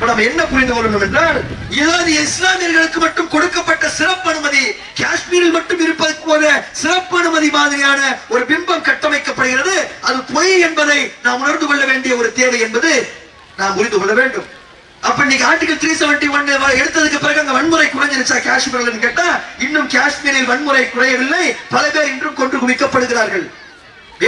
நம்ம என்ன புரிந்து கொள்ளணும் என்றால் ஏதாவது இஸ்லாமியர்களுக்கு மட்டும் கொடுக்கப்பட்ட சிறப்பு அனுமதி காஷ்மீரில் மட்டும் இருப்பதற்கு போல சிறப்பு அனுமதி மாதிரியான ஒரு பிம்பம் கட்டமைக்கப்படுகிறது. அது பொய் என்பதை நாம் உணர்ந்து கொள்ள வேண்டிய ஒரு தேவை என்பது நாம் புரிந்து கொள்ள வேண்டும். அப்ப இன்னைக்கு ஆர்டிகல் 371 எடுத்ததுக்கு பிறகு அங்க வன்முறை குறைஞ்சிருச்சா காஷ்மீர்ல கேட்டா இன்னும் காஷ்மீரில் வன்முறை குறையவில்லை. பல பேர் இன்றும் கொன்று குவிக்கப்படுகிறார்கள்.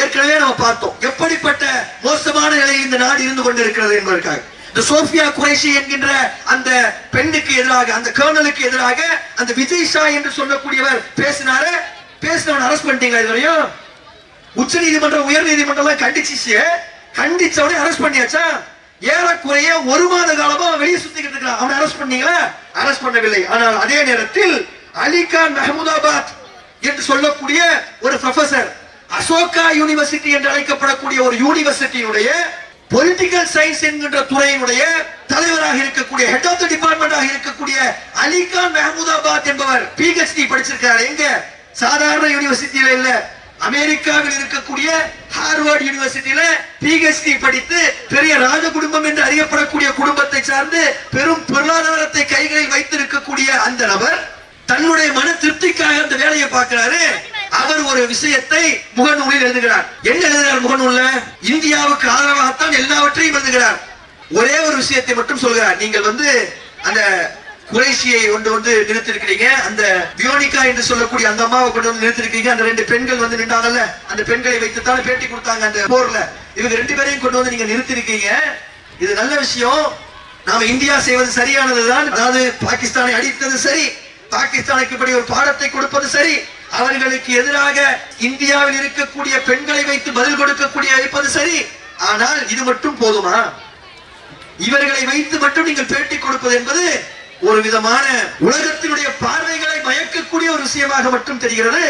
ஏற்கனவே நம்ம பார்த்தோம் எப்படிப்பட்ட மோசமான நிலையில் இந்த நாடு இருந்து கொண்டிருக்கிறது என்பதற்காக. இந்த சோஃபியா குறைஷி என்கின்ற அந்த பெண்ணுக்கு எதிராக, அந்த கர்னலுக்கு எதிராக அந்த விஜய் ஷா என்று சொல்லக்கூடியவர் பேசினாரு. பேசினவன் அரெஸ்ட் பண்ணிட்டீங்களா? இதுவரையும் உச்ச நீதிமன்றம், உயர் நீதிமன்றம் கண்டிச்சவனே அரெஸ்ட் பண்ணியாச்சா? ஏறக்குறைய 1 மாத காலமா வெளியே சுத்திக்கிட்டு இருக்கான். அவனை அரெஸ்ட் பண்ணீங்களா? அரெஸ்ட் பண்ணவில்லை. ஆனால் அதே நேரத்தில் அலிகான் மெஹமூதாபாத் என்று சொல்லக்கூடிய ஒரு ப்ரொஃபசர், அசோகா யூனிவர்சிட்டி என்று அழைக்கப்படக்கூடிய ஒரு யூனிவர்சிட்டியுடைய பொலிட்டிக்கல் சயின்ஸ் என்கின்ற துறையினுடைய தலைவராக இருக்கக்கூடிய, ஹெட் ஆஃப் தி டிபார்ட்மெண்டாக இருக்கக்கூடிய அலிகான் மெஹமூதாபாத் என்பவர் PhD படிச்சிருக்காரு. எங்க? சாதாரண யூனிவர்சிட்டியில இல்ல, அமெரிக்காவில் இருக்கக்கூடிய ஹார்வர்ட் யூனிவர்சிட்டியில PhD படித்து பெரிய ராஜ குடும்பம் என்று அறியப்படக்கூடிய குடும்பத்தை சார்ந்து பெரும் பொருளாதாரத்தை கைகளில் வைத்திருக்கக்கூடிய அந்த நபர் தன்னுடைய மன திருப்திக்காக அந்த வேலையை பார்க்கிறாரு. அவர் ஒரு விஷயத்தை முகநூலில் எழுதுகிறார். என்ன எழுதுகிறார் முகநூல்ல? இந்தியாவுக்கு ஆதரவாகத்தான் எல்லாவற்றையும் எழுதுகிறார். ஒரே ஒரு விஷயத்தை மட்டும் சொல்கிறார். நீங்கள் அந்த குறைஷியை கொண்டு நிறுத்திருக்கிறீங்க, அந்த வியோனிகா என்று சொல்லக்கூடிய அந்த அம்மாவை கொண்டு வந்து நிறுத்திருக்கீங்க, அந்த 2 பெண்கள் நின்றாங்கல்ல, அந்த பெண்களை வைத்துத்தான் பேட்டி கொடுத்தாங்க அந்த போர்ல, இவங்க 2 பேரையும் கொண்டு வந்து நீங்க நிறுத்திருக்கீங்க, இது நல்ல விஷயம், நாம இந்தியா செய்வது சரியானதுதான், அதாவது பாகிஸ்தானை அடித்தது சரி, பாகிஸ்தானுக்கு இப்படி ஒரு பாடத்தை கொடுப்பது சரி, அவர்களுக்கு எதிராக இந்தியாவில் இருக்கக்கூடிய பெண்களை வைத்து பதில் கொடுக்கக்கூடிய வைப்பது சரி, ஆனால் இது மட்டும் போதுமா? இவர்களை வைத்து மட்டும் நீங்கள் பேட்டி கொடுப்பது என்பது ஒரு விதமான உலகத்தினுடைய பார்வைகளை மயக்கக்கூடிய ஒரு விஷயமாக மட்டும் தெரிகிறது.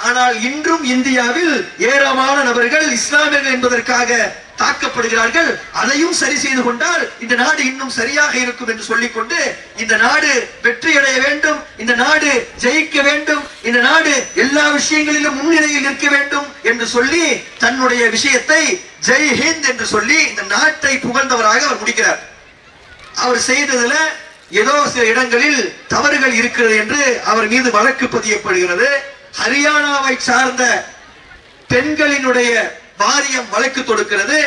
ஆனால் இன்றும் இந்தியாவில் ஏராளமான நபர்கள் இஸ்லாமியர்கள் என்பதற்காக தாக்கப்படுகிறார்கள். அதையும் சரி செய்து கொண்டால் இந்த நாடு இன்னும் சரியாக இருக்கும் என்று சொல்லிக்கொண்டு, இந்த நாடு வெற்றியடைய வேண்டும், இந்த நாடு ஜெயிக்க வேண்டும், இந்த நாடு எல்லா விஷயங்களிலும் முன்னிலையில் நிற்க வேண்டும் என்று சொல்லி தன்னுடைய விஷயத்தை ஜெய் ஹிந்த் என்று சொல்லி இந்த நாட்டை புகழ்ந்தவராக அவர் முடிக்கிறார். அவர் செய்ததுல ஏதோ சில இடங்களில் தவறுகள் இருக்கிறது என்று அவர் மீது வழக்கு பதியப்படுகிறது. ஹரியானாவை சார்ந்த பெண்களினுடைய வாரியம் வழக்கு தொடுக்கிறது.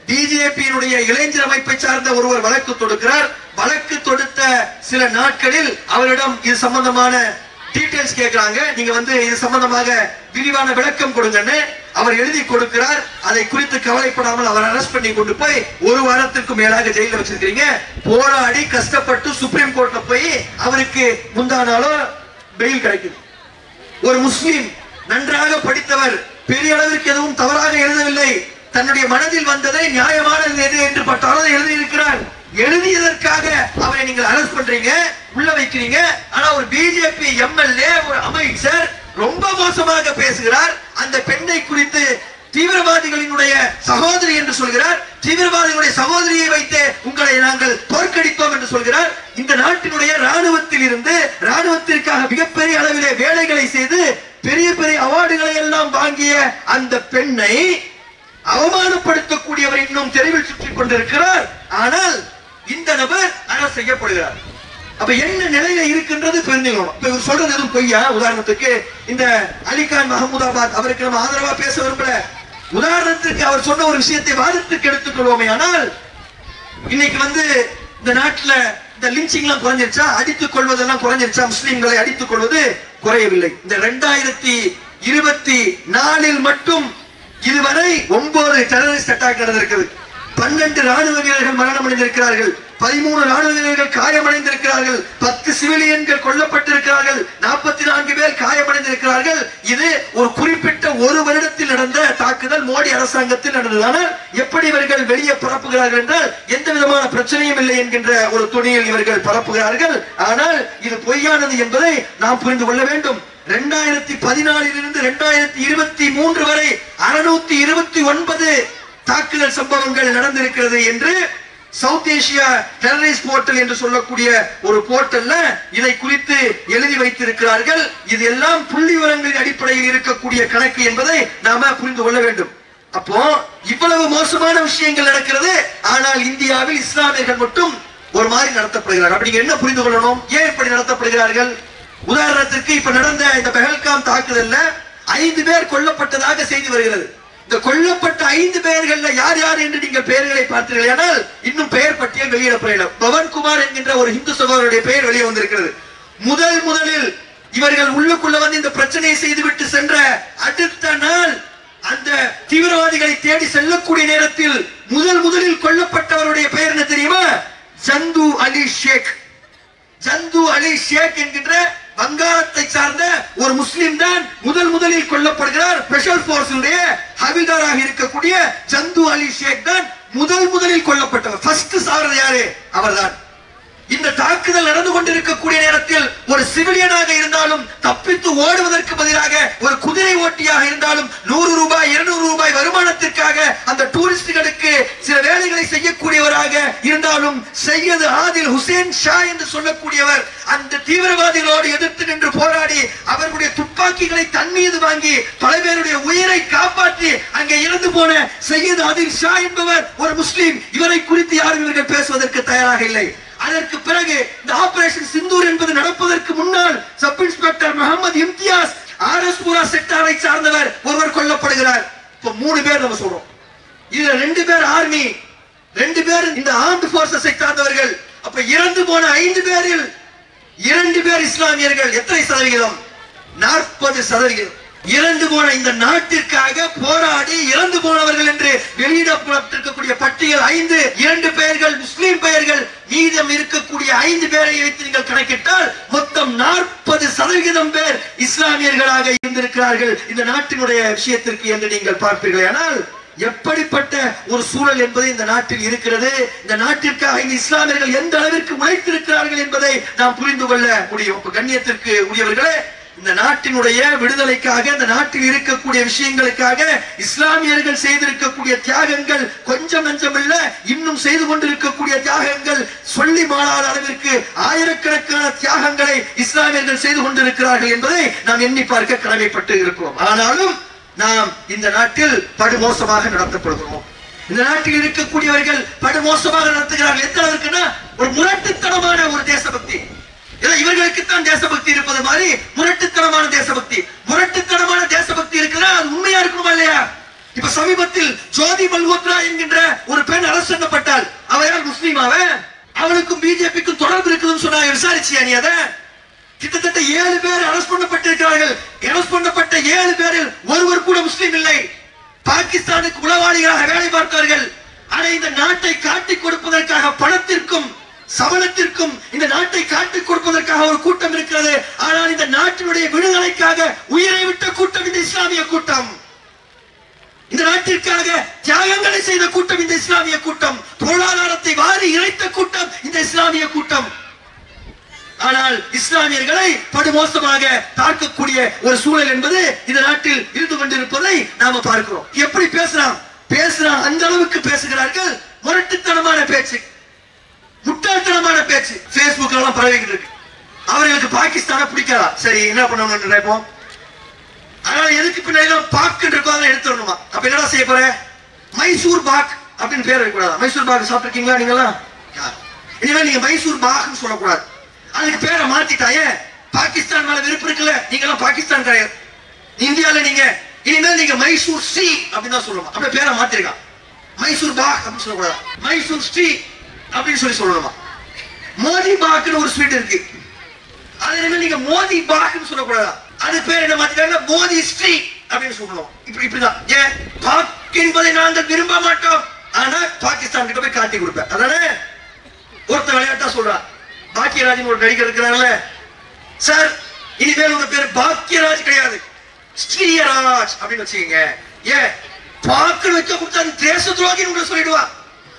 பிஜேபியினுடைய இளைஞர் அமைப்பை சார்ந்த ஒருவர் வழக்கு தொடுக்கிறார். வழக்கு தொடுத்த சில நாட்களில் அவரிடம் இது சம்பந்தமான டீடைல்ஸ் கேட்கிறாங்க, நீங்க இது சம்பந்தமாக விரிவான விளக்கம் கொடுங்கன்னு அவர் எழுதி கொடுக்கிறார். அதை குறித்து கவலைப்படாமல் அவர் அரெஸ்ட் பண்ணி கொண்டு போய் 1 வாரத்திற்கு மேலாக ஜெயில வச்சிருக்கீங்க. போராடி கஷ்டப்பட்டு சுப்ரீம் கோர்ட்ல போய் அவருக்கு முந்தானாலோ பெயில் கிடைக்குது. ஒரு முஸ்லிம் நன்றாக படித்தவர், பெரிய அளவிற்கு எதுவும் தவறாக எழுதவில்லை, தன்னுடைய மனதில் வந்ததை நியாயமானது எது என்று பட்டாலும் எழுதி இருக்கிறார். எழுதியதற்காக அவரை நீங்கள் அரெஸ்ட் பண்றீங்க, உள்ள வைக்கிறீங்க. ஆனா ஒரு பிஜேபி எம்எல்ஏ, ஒரு அமைச்சர் ரொம்ப மோசமாக பேசுகிறார். அந்த பெண்ணை குறித்து தீவிரவாதிகளினுடைய சகோதரி என்று சொல்கிறார். தீவிரவாதிகளுடைய சகோதரியை வைத்து உங்களை நாங்கள் தோற்கடித்தோம் என்று சொல்கிறார். இந்த நாட்டினுடைய ராணுவத்தில் இருந்து ராணுவத்திற்காக மிகப்பெரிய அளவிலே வேலைகளை செய்து பெரிய பெரிய அவார்டுகளை எல்லாம் வாங்கிய அந்த பெண்ணை அவமானப்படுத்தக்கூடியவர் இன்னும் தெருவில் சுற்றிக் கொண்டிருக்கிறார். ஆனால் இந்த நபர் அரசு செய்யப்படுகிறார். அப்ப என்ன நிலையில இருக்கின்றது தெரிஞ்சுக்கணும். இப்ப இவர் சொல்றது எதுவும் பொய்யா? உதாரணத்துக்கு இந்த அலிகான் மஹமூதாபாத், அவருக்கு நம்ம ஆதரவா பேச விரும்பல, உதாரணத்துக்கு அவர் சொன்ன ஒரு விஷயத்தை வாதத்துக்கு எடுத்துக்கொள்வோமே. ஆனால் இன்னைக்கு இந்த நாட்டுல இந்த லிஞ்சிங் எல்லாம் குறைஞ்சிருச்சா? அடித்துக் கொள்வதெல்லாம் குறைஞ்சிருச்சா? முஸ்லிம்களை அடித்துக் கொள்வது குறையவில்லை. இந்த 2024 மட்டும் இதுவரை 9 டெரரிஸ்ட் அட்டாக் நடந்திருக்கிறது. 12 ராணுவ வீரர்கள் மரணம் அடைந்திருக்கிறார்கள், 13 ராணுவ வீரர்கள் காயமடைந்திருக்கிறார்கள், 10 சிவிலியன்கள் கொல்லப்பட்டிருக்கிறார்கள், 44 பேர் காயமடைந்திருக்கிறார்கள். இது ஒரு குறிப்பிட்ட ஒரு வருடத்தில் நடந்த தாக்குதல், மோடி அரசாங்கத்தில் நடந்தது. எப்படி இவர்கள் வெளியே பரப்புகிறார்கள் என்றால் எந்த விதமான பிரச்சனையும் இல்லை என்கின்ற ஒரு துணியில் இவர்கள் பரப்புகிறார்கள். ஆனால் இது பொய்யானது என்பதை நாம் புரிந்து கொள்ள வேண்டும். 2014 2023 வரை 629 தாக்குதல் சம்பவங்கள் நடந்திருக்கிறது என்று சவுத் ஏசியா டெரரிஸ்ட் போர்ட்டல் என்று சொல்லக்கூடிய ஒரு போர்ட்டல்ல இதை குறித்து எழுதி வைத்திருக்கிறார்கள். இது எல்லாம் புள்ளி விவரங்களின் அடிப்படையில் இருக்கக்கூடிய கணக்கு என்பதை நாம புரிந்து கொள்ள வேண்டும். அப்போ இவ்வளவு மோசமான விஷயங்கள் நடக்கிறது, ஆனால் இந்தியாவில் இஸ்லாமியர்கள் மட்டும் ஒரு மாதிரி நடத்தப்படுகிறார்கள். அப்படி என்ன புரிந்து கொள்ளணும்? ஏன் இப்படி நடத்தப்படுகிறார்கள்? உதாரணத்திற்கு இப்ப நடந்த இந்த பெஹல்காம் தாக்குதல்ல 5 பேர் கொல்லப்பட்டதாக செய்தி வருகிறது. இந்த கொல்லப்பட்ட 5 பேர்கள்ல யார் யார் என்று நீங்கள் பெயர்களை பார்த்தீர்கள், ஆனால் இன்னும் பெயர் பட்டியல் வெளியிடப்படவில்லை. பவன்குமார் என்கின்ற ஒரு இந்து சகோதரருடைய பெயர் வெளியே வந்திருக்கிறது. முதலில் இவர்கள் உள்ளுக்குள்ள இந்த பிரச்சனையை செய்துவிட்டு சென்ற அடுத்த நாள் அந்த தீவிரவாதிகளை தேடி செல்லக்கூடிய நேரத்தில் முதலில் கொல்லப்பட்டவருடைய பெயர் என்ன தெரியுமா? ஜந்து அலி ஷேக். ஜந்து அலி ஷேக் என்கின்ற வங்காளத்தை சார்ந்த ஒரு முஸ்லிம் தான் முதலில் கொல்லப்படுகிறார். ஸ்பெஷல் போர்ஸுடைய ஹவில்தாராக இருக்கக்கூடிய ஜந்து அலி ஷேக் தான் முதலில் கொல்லப்பட்டவர். ஃபர்ஸ்ட் சாவறது யாரு? அவர்தான். இந்த தாக்குதல் நடந்து கொண்டிருக்கக்கூடிய நேரத்தில் ஒரு சிவிலியனாக இருந்தாலும் தப்பித்து ஓடுவதற்கு பதிலாக ஒரு குதிரை ஓட்டியாக இருந்தாலும் 100 ரூபாய் 200 ரூபாய் வருமானத்திற்காக அந்த டூரிஸ்டுகளுக்கு சில வேலைகளை செய்யக்கூடியவராக இருந்தாலும் சையது ஆதில் ஹுசேன் ஷா என்று சொல்லக்கூடியவர் அந்த தீவிரவாதிகளோடு எதிர்த்து நின்று போராடி அவர்களுடைய துப்பாக்கிகளை தன் மீது வாங்கி பல பேருடைய உயிரை காப்பாற்றி அங்கே இறந்து போன சையது ஆதில் ஷா என்பவர் ஒரு முஸ்லிம். இவரை குறித்து யாரும் இவர்கள் பேசுவதற்கு தயாராக இல்லை. அதற்கு பிறகு இந்த ஆபரேஷன் சிந்தூர் என்பது நடப்பதற்கு முன்னால் சப் இன்ஸ்பெக்டர் முகமது இம்தியாஸ் ஆர்எஸ்புரா செக்டாரை சார்ந்தவர் ஒருவர் கொல்லப்படுகிறார். இப்ப 3 பேர் நம்ம சொல்றோம். இதுல 2 பேர் ஆர்மி, 2 பேர் இந்த ஆர்ம்டு போர்சஸை சார்ந்தவர்கள். அப்ப இறந்து போன 5 பேரில் 2 பேர் இஸ்லாமியர்கள். எத்தனை சதவிகிதம்? 40%. இறந்து போன இந்த நாட்டிற்காக போராடி இறந்து போனவர்கள் என்று வெளியிடப்பட்டிருக்கக்கூடிய பட்டியல் 5. 2 பெயர்கள் முஸ்லிம் பெயர்கள், மீதம் இருக்கக்கூடிய 5 பேரை வைத்து நீங்கள் கணக்கிட்டால் மொத்தம் 40% பேர் இஸ்லாமியர்களாக இருந்திருக்கிறார்கள் இந்த நாட்டினுடைய விஷயத்திற்கு என்று நீங்கள் பார்ப்பீர்கள். ஆனால் எப்படிப்பட்ட ஒரு சூழல் என்பது இந்த நாட்டில் இருக்கிறது. இந்த நாட்டிற்காக இந்த இஸ்லாமியர்கள் எந்த அளவிற்கு உழைத்திருக்கிறார்கள் என்பதை நாம் புரிந்து கொள்ள முடியும். கண்ணியத்திற்கு உரியவர்களே, இந்த நாட்டினுடைய விடுதலைக்காக, இந்த நாட்டில் இருக்கக்கூடிய விஷயங்களுக்காக இஸ்லாமியர்கள் செய்திருக்கக்கூடிய தியாகங்கள் கொஞ்சம் நஞ்சமல்ல, இன்னும் செய்து கொண்டிருக்கக்கூடிய தியாகங்கள் சொல்லி மாளாத அளவிற்கு ஆயிரக்கணக்கான தியாகங்களை இஸ்லாமியர்கள் செய்து கொண்டிருக்கிறார்கள் என்பதை நாம் எண்ணி பார்க்க கடமைப்பட்டு இருக்கிறோம். ஆனாலும் நாம் இந்த நாட்டில் படுமோசமாக நடத்தப்படுகிறோம். இந்த நாட்டில் இருக்கக்கூடியவர்கள் படுமோசமாக நடத்துகிறார்கள். எந்த அளவுக்குன்னா, ஒரு முரட்டுத்தனமான ஒரு தேசபக்தி. இவர்களுக்கு தான் தேசபக்தி இருப்பது மாதிரி முரட்டுத்தனமான தேசபக்தி. முரட்டுத்தனமான தேசபக்தி இருக்குன்னா அது உண்மையா இருக்கணுமா இல்லையா? இப்ப சமீபத்தில் ஜோதி மல்ஹோத்ரா என்கின்ற ஒரு பெண் அரசு பண்ணப்பட்டால், அவ யார்? முஸ்லீமாவ? அவளுக்கும் பிஜேபிக்கும் தொடர்பு இருக்குதுன்னு சொன்னாங்க. விசாரிச்சியா நீ அதை? கிட்டத்தட்ட 7 பேர் அரஸ்ட் பண்ணப்பட்டிருக்கிறார்கள். அரஸ்ட் பண்ணப்பட்ட 7 பேரில் ஒருவர் கூட முஸ்லீம் இல்லை. பாகிஸ்தானுக்கு உளவாளிகளாக வேலை பார்த்தார்கள். ஆனால் இந்த நாட்டை காட்டிக் கொடுப்பதற்காக பணத்திற்கும் சபலத்திற்கும் இந்த நாட்டை காட்டிக் கொடுப்பதற்காக ஒரு கூட்டம் இருக்கிறது. ஆனால் இந்த நாட்டினுடைய விடுதலைக்காக உயிரை விட்ட கூட்டம் இந்த இஸ்லாமிய கூட்டம். இந்த நாட்டிற்காக தியாகங்களை செய்த கூட்டம் இந்த இஸ்லாமிய கூட்டம். பொருளாதாரத்தை வாரி இறைத்த கூட்டம் இந்த இஸ்லாமிய கூட்டம். ஆனால் இஸ்லாமியர்களை படுமோசமாக தாக்கக்கூடிய ஒரு சூழல் என்பது இந்த நாட்டில் இருந்து கொண்டிருப்பதை நாம பார்க்கிறோம். எப்படி பேசுறான் அந்த அளவுக்கு பேசுகிறார்கள். முரட்டுத்தனமான பேச்சு, முட்டாள்தனமான பேச்சு பேஸ்புக்ல எல்லாம் பரவிக்கிட்டு இருக்கு. அவர்களுக்கு பாகிஸ்தான பிடிக்காதா? சரி, என்ன பண்ணணும் நினைப்போம். அதனால எதுக்கு பின்னாடி பாக்கு இருக்கோ அதை எடுத்துடணுமா? அப்ப என்னடா செய்ய போற? மைசூர் பாக் அப்படின்னு பேர் வைக்கக்கூடாது. மைசூர் பாக் சாப்பிட்டுருக்கீங்களா நீங்களா? இனிமேல் நீங்க மைசூர் பாக்னு சொல்லக்கூடாது. அதுக்கு பேரை மாத்திட்டாயே. பாகிஸ்தான் மேல விருப்பம் இருக்குல்ல, நீங்க எல்லாம் பாகிஸ்தான் கிடையாது. இந்தியால நீங்க இனிமேல் நீங்க மைசூர் ஸ்ரீ அப்படின்னு தான் சொல்லணுமா? அப்படி பேரை மாத்திருக்கான். மைசூர் பாக் அப்படின்னு சொல்லக்கூடாது, மைசூர் ஸ்ரீ அப்படின்னு சொல்லணுமா? மோதி பாக்னு ஒரு ஸ்வீட் இருக்கு, அது இனிமேல் நீங்க மோதி பாக்னு சொல்லக்கூடாது. அது பேர் என்ன மாத்திட்டாங்க? மோதி ஸ்ரீ அப்படின்னு சொல்லணும். இப்படிதான். ஏன்? பாக் என்பதை நாங்கள் விரும்ப மாட்டோம், ஆனா பாகிஸ்தான் கிட்ட போய் காட்டி கொடுப்பேன். அதனால ஒருத்த விளையாட்டா சொல்றான், பாக்கியராஜ் ஒரு நடிகர் இருக்கிறார்ல, சார் இனிமேல் உங்க பேர் பாக்கியராஜ் கிடையாது, ஸ்ரீயராஜ் அப்படின்னு வச்சுக்கீங்க. ஏன்? பாக்கு வைக்க கொடுத்தா தேச துரோகின்னு உங்களை சொல்லிடுவா.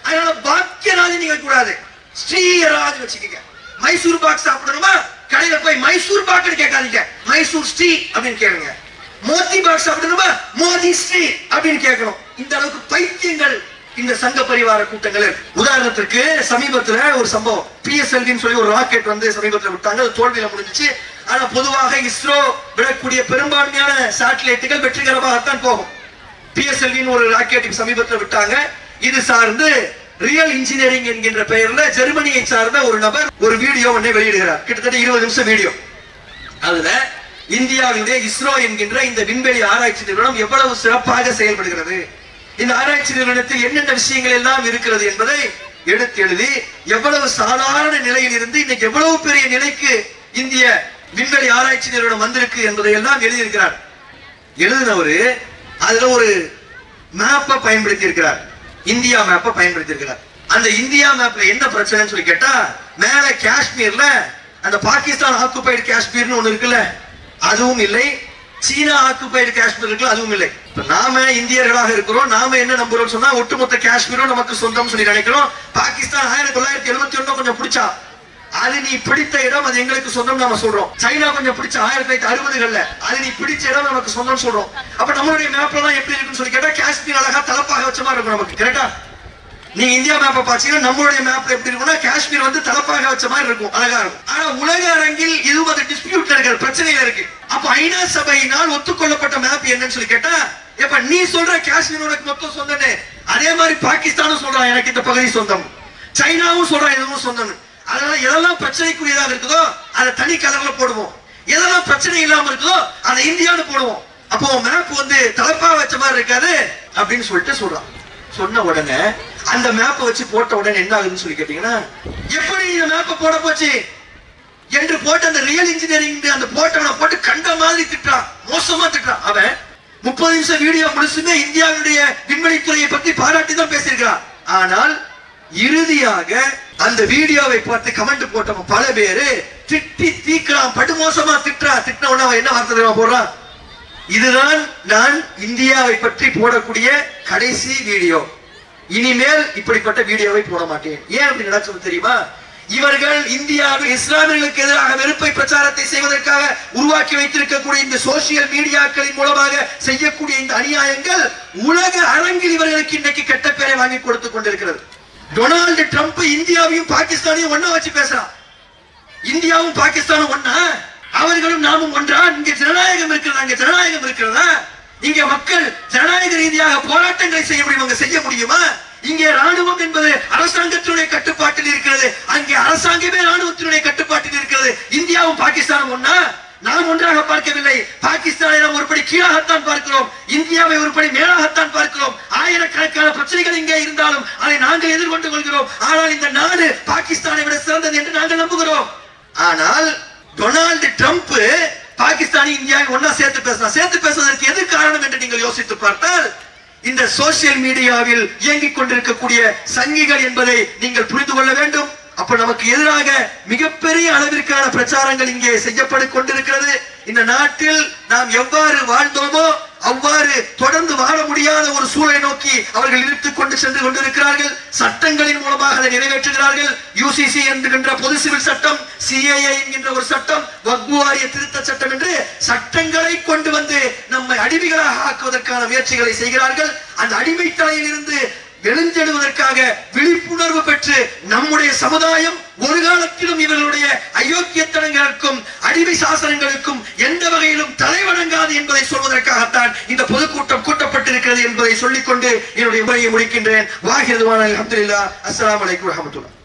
அதனால பாக்கியராஜ் நீங்க கூடாது, ஸ்ரீயராஜ் வச்சுக்கீங்க. மைசூர் பாக் சாப்பிடணுமா? கடையில போய் மைசூர் பாக்னு கேட்காதீங்க, மைசூர் ஸ்ரீ அப்படின்னு கேளுங்க. மோதி பாக் சாப்பிடணுமா? மோதி ஸ்ரீ அப்படின்னு கேட்கணும். இந்த அளவுக்கு பைத்தியங்கள் இந்த சங்க பரிவார கூட்டங்கள். உதாரணத்திற்கு சமீபத்துல ஒரு சம்பவம், PSLV சொல்லி ஒரு ராக்கெட் வந்து சமீபத்தில் விட்டாங்க. அது தோல்வியில முடிஞ்சிச்சு. ஆனா பொதுவாக இஸ்ரோ விடக்கூடிய பெரும்பான்மையான சேட்டலைட்டுகள் வெற்றிகரமாகத்தான் போகும். PSLV ஒரு ராக்கெட் சமீபத்தில் விட்டாங்க. இது சார்ந்து ரியல் இன்ஜினியரிங் என்கின்ற பெயர்ல ஜெர்மனியை சார்ந்த ஒரு நபர் ஒரு வீடியோ ஒன்றை வெளியிடுகிறார். கிட்டத்தட்ட 20 நிமிஷம் வீடியோ. அதுல இந்தியாவிலே இஸ்ரோ என்கின்ற இந்த விண்வெளி ஆராய்ச்சி நிறுவனம் எவ்வளவு சிறப்பாக செயல்படுகிறது, இந்த ஆராய்ச்சி நிறுவனத்தில் என்னென்ன விஷயங்கள் எல்லாம் இருக்கிறது என்பதை எடுத்து எழுதி, எவ்வளவு சாதாரண நிலையில் இருந்து இன்னைக்கு எவ்வளவு பெரிய நிலைக்கு இந்திய விண்வெளி ஆராய்ச்சி நிறுவனம் வந்திருக்கு என்பதை எல்லாம் எழுதியிருக்கிறார். எழுதினவரு அதுல ஒரு மேப்பை பயன்படுத்தி இருக்கிறார், இந்தியா மேப்பை பயன்படுத்தி இருக்கிறார். அந்த இந்தியா மேப்ல என்ன பிரச்சனைன்னு சொல்லி கேட்டா, மேல காஷ்மீர்ல அந்த பாகிஸ்தான் ஆக்குபைடு காஷ்மீர்னு ஒண்ணு இருக்குல்ல, அதுவும் இல்லை. சீனா ஆக்குபைடு காஷ்மீர் இருக்குல்ல, அதுவும் இல்லை. இப்ப நாம இந்தியர்களாக இருக்கிறோம், நாம என்ன நம்புறோம் சொன்னா ஒட்டுமொத்த காஷ்மீரும் நமக்கு சொந்தம் சொல்லி நினைக்கிறோம். பாகிஸ்தான் 1971 கொஞ்சம் பிடிச்சா, அது நீ பிடித்த இடம், அது எங்களுக்கு சொந்தம் நாம சொல்றோம். சைனா கொஞ்சம் பிடிச்ச 1960கள்ல, அது நீ பிடிச்ச இடம் நமக்கு சொந்தம் சொல்றோம். அப்ப நம்மளுடைய மேப்ல தான் எப்படி இருக்குன்னு சொல்லி கேட்டா, காஷ்மீர் அழகா தலப்பாக வச்ச மாதிரி இருக்கும் நமக்கு. கரெக்டா? நீங்க இந்தியா மேப்பை பாத்தீங்கன்னா நம்மளுடைய மேப்ல எப்படி இருக்கும்னா, காஷ்மீர் வந்து தலப்பாக வச்ச மாதிரி இருக்கும், அழகா இருக்கும். ஆனா உலக அரங்கில் இதுவும் அது டிஸ்பியூட்ல இருக்கிற பிரச்சனையில இருக்கு. அப்ப ஐநா சபையினால் ஒத்துக்கொள்ளப்பட்ட மேப் என்னன்னு சொல்லி கேட்டா, இப்ப நீ சொல்ற காஷ்மீர் உனக்கு மொத்தம் சொந்தன்னு, அதே மாதிரி பாகிஸ்தானும் சொல்றான் எனக்கு இந்த பகுதி சொந்தம், சைனாவும் சொல்றான் இதுவும் சொந்தம். அதனால எதெல்லாம் பிரச்சனைக்குரியதாக இருக்குதோ அதை தனி கலர்ல போடுவோம். எதெல்லாம் பிரச்சனை இல்லாம இருக்குதோ அதை இந்தியான்னு போடுவோம். அப்போ மேப் வந்து தலப்பா வச்ச மாதிரி இருக்காது அப்படின்னு சொல்லிட்டு சொல்றான். சொன்ன உடனே அந்த மேப்பை வச்சு போட்ட உடனே என்ன ஆகுதுன்னு சொல்லி கேட்டீங்கன்னா, எப்படி இந்த மேப்பை போட போச்சு என்று போட்டு அந்த ரியல் இன்ஜினியரிங் அந்த போட்டவனை போட்டு கண்ட மாதிரி திட்டான், மோசமா திட்டான். அவன் 30 நிமிஷம் வீடியோ முழுசுமே இந்தியாவுடைய விண்வெளித்துறையை பற்றி பாராட்டி தான் பேசியிருக்கிறான். ஆனால் இறுதியாக அந்த வீடியோவை பார்த்து கமெண்ட் போட்டவன் பல பேரு திட்டி தீக்கிறான், படுமோசமா திட்டுறான். திட்டின உடனே அவன் என்ன வார்த்தை தெரியுமா போடுறான், இதுதான் நான் இந்தியாவை பற்றி போடக்கூடிய கடைசி வீடியோ, இனிமேல் இப்படிப்பட்ட வீடியோவை போட மாட்டேன். ஏன் அப்படி நடக்குது தெரியுமா? இவர்கள் இந்தியாவில் இஸ்லாமியர்களுக்கு எதிராக வெறுப்பை பிரச்சாரத்தை செய்வதற்காக உருவாக்கி வைத்திருக்கக்கூடிய இந்த சோசியல் மீடியாக்களின் மூலமாக செய்யக்கூடிய இந்த அநியாயங்கள் உலக அரங்கில் இவர்களுக்கு இன்னைக்கு கெட்ட பேரை வாங்கி கொடுத்துக் கொண்டிருக்கிறது. டொனால்டு ட்ரம்ப் இந்தியாவையும் பாகிஸ்தானையும் ஒண்ணா வச்சு பேசுறான். இந்தியாவும் பாகிஸ்தானும் ஒண்ணா, அவர்களும் நாமும் ஒன்றா? இங்க ஜனநாயகம் இருக்கிறதா? இங்க ஜனநாயகம் இருக்கிறதா? இங்க மக்கள் ஜனநாயக ரீதியாக போராட்டங்களை செய்ய முடியும், செய்ய முடியுமா? இங்கே ராணுவம் என்பது அரசாங்கத்தினுடைய கட்டுப்பாட்டில் இருக்கிறது, அங்கே அரசாங்கமே ராணுவத்தினுடைய கட்டுப்பாட்டில் இருக்கிறது. இந்தியாவும் பாகிஸ்தானும் ஒண்ணா? நாம் ஒன்றாக பார்க்கவில்லை. பாகிஸ்தானை நாம் ஒருபடி கீழாகத்தான் பார்க்கிறோம், இந்தியாவை ஒருபடி மேலாகத்தான் பார்க்கிறோம். ஆயிரக்கணக்கான பிரச்சனைகள் இங்கே இருந்தாலும் அதை நாங்கள் எதிர்கொண்டு கொள்கிறோம். ஆனால் இந்த நாடு பாகிஸ்தானை விட சிறந்தது என்று நாங்கள் நம்புகிறோம். ஆனால் டொனால்டு ட்ரம்ப் பாகிஸ்தானை இந்தியாவை ஒன்னா சேர்த்து பேசலாம். சேர்த்து பேசுவதற்கு எது காரணம் என்று நீங்கள் யோசித்து பார்த்தால், இந்த சோசியல் மீடியாவில் இயங்கிக் கொண்டிருக்கக்கூடிய சங்கிகள் என்பதை நீங்கள் புரிந்து கொள்ள வேண்டும். அப்ப நமக்கு எதிராக மிகப்பெரிய அளவிற்கான பிரச்சாரங்கள் இங்கே செய்யப்பட்டு கொண்டிருக்கிறது. இந்த நாட்டில் நாம் எவ்வாறு வாழ்ந்தோமோ அவ்வாறு தொடர்ந்து வாழ முடியாத ஒரு சூழலை நோக்கி அவர்கள் இழுத்துக் கொண்டு சென்று கொண்டிருக்கிறார்கள். சட்டங்களின் மூலமாக அதை நிறைவேற்றுகிறார்கள். யூசிசி என்கின்ற பொது சிவில் சட்டம், சிஏஏ என்கின்ற ஒரு சட்டம், வக்ஃபு வாரிய திருத்த சட்டம் என்று சட்டங்களை கொண்டு வந்து நம்மை அடிமைகளாக ஆக்குவதற்கான முயற்சிகளை செய்கிறார்கள். அந்த அடிமைத்தலையில் இருந்து எழுந்தெழுவதற்காக விழிப்புணர்வு பெற்று நம்முடைய சமுதாயம் ஒரு காலத்திலும் இவர்களுடைய அயோக்கியத்தனங்களுக்கும் அடிமை சாசனங்களுக்கும் எந்த வகையிலும் தலைவணங்காது என்பதை சொல்வதற்காகத்தான் இந்த பொதுக்கூட்டம் கூட்டப்பட்டிருக்கிறது என்பதை சொல்லிக்கொண்டு என்னுடைய உரையை முடிக்கின்றேன். வாஹிர் துவானா அல்ஹம்துலில்லாஹ். அஸ்ஸலாமு அலைக்கும் வரஹ்மத்துல்லாஹ்.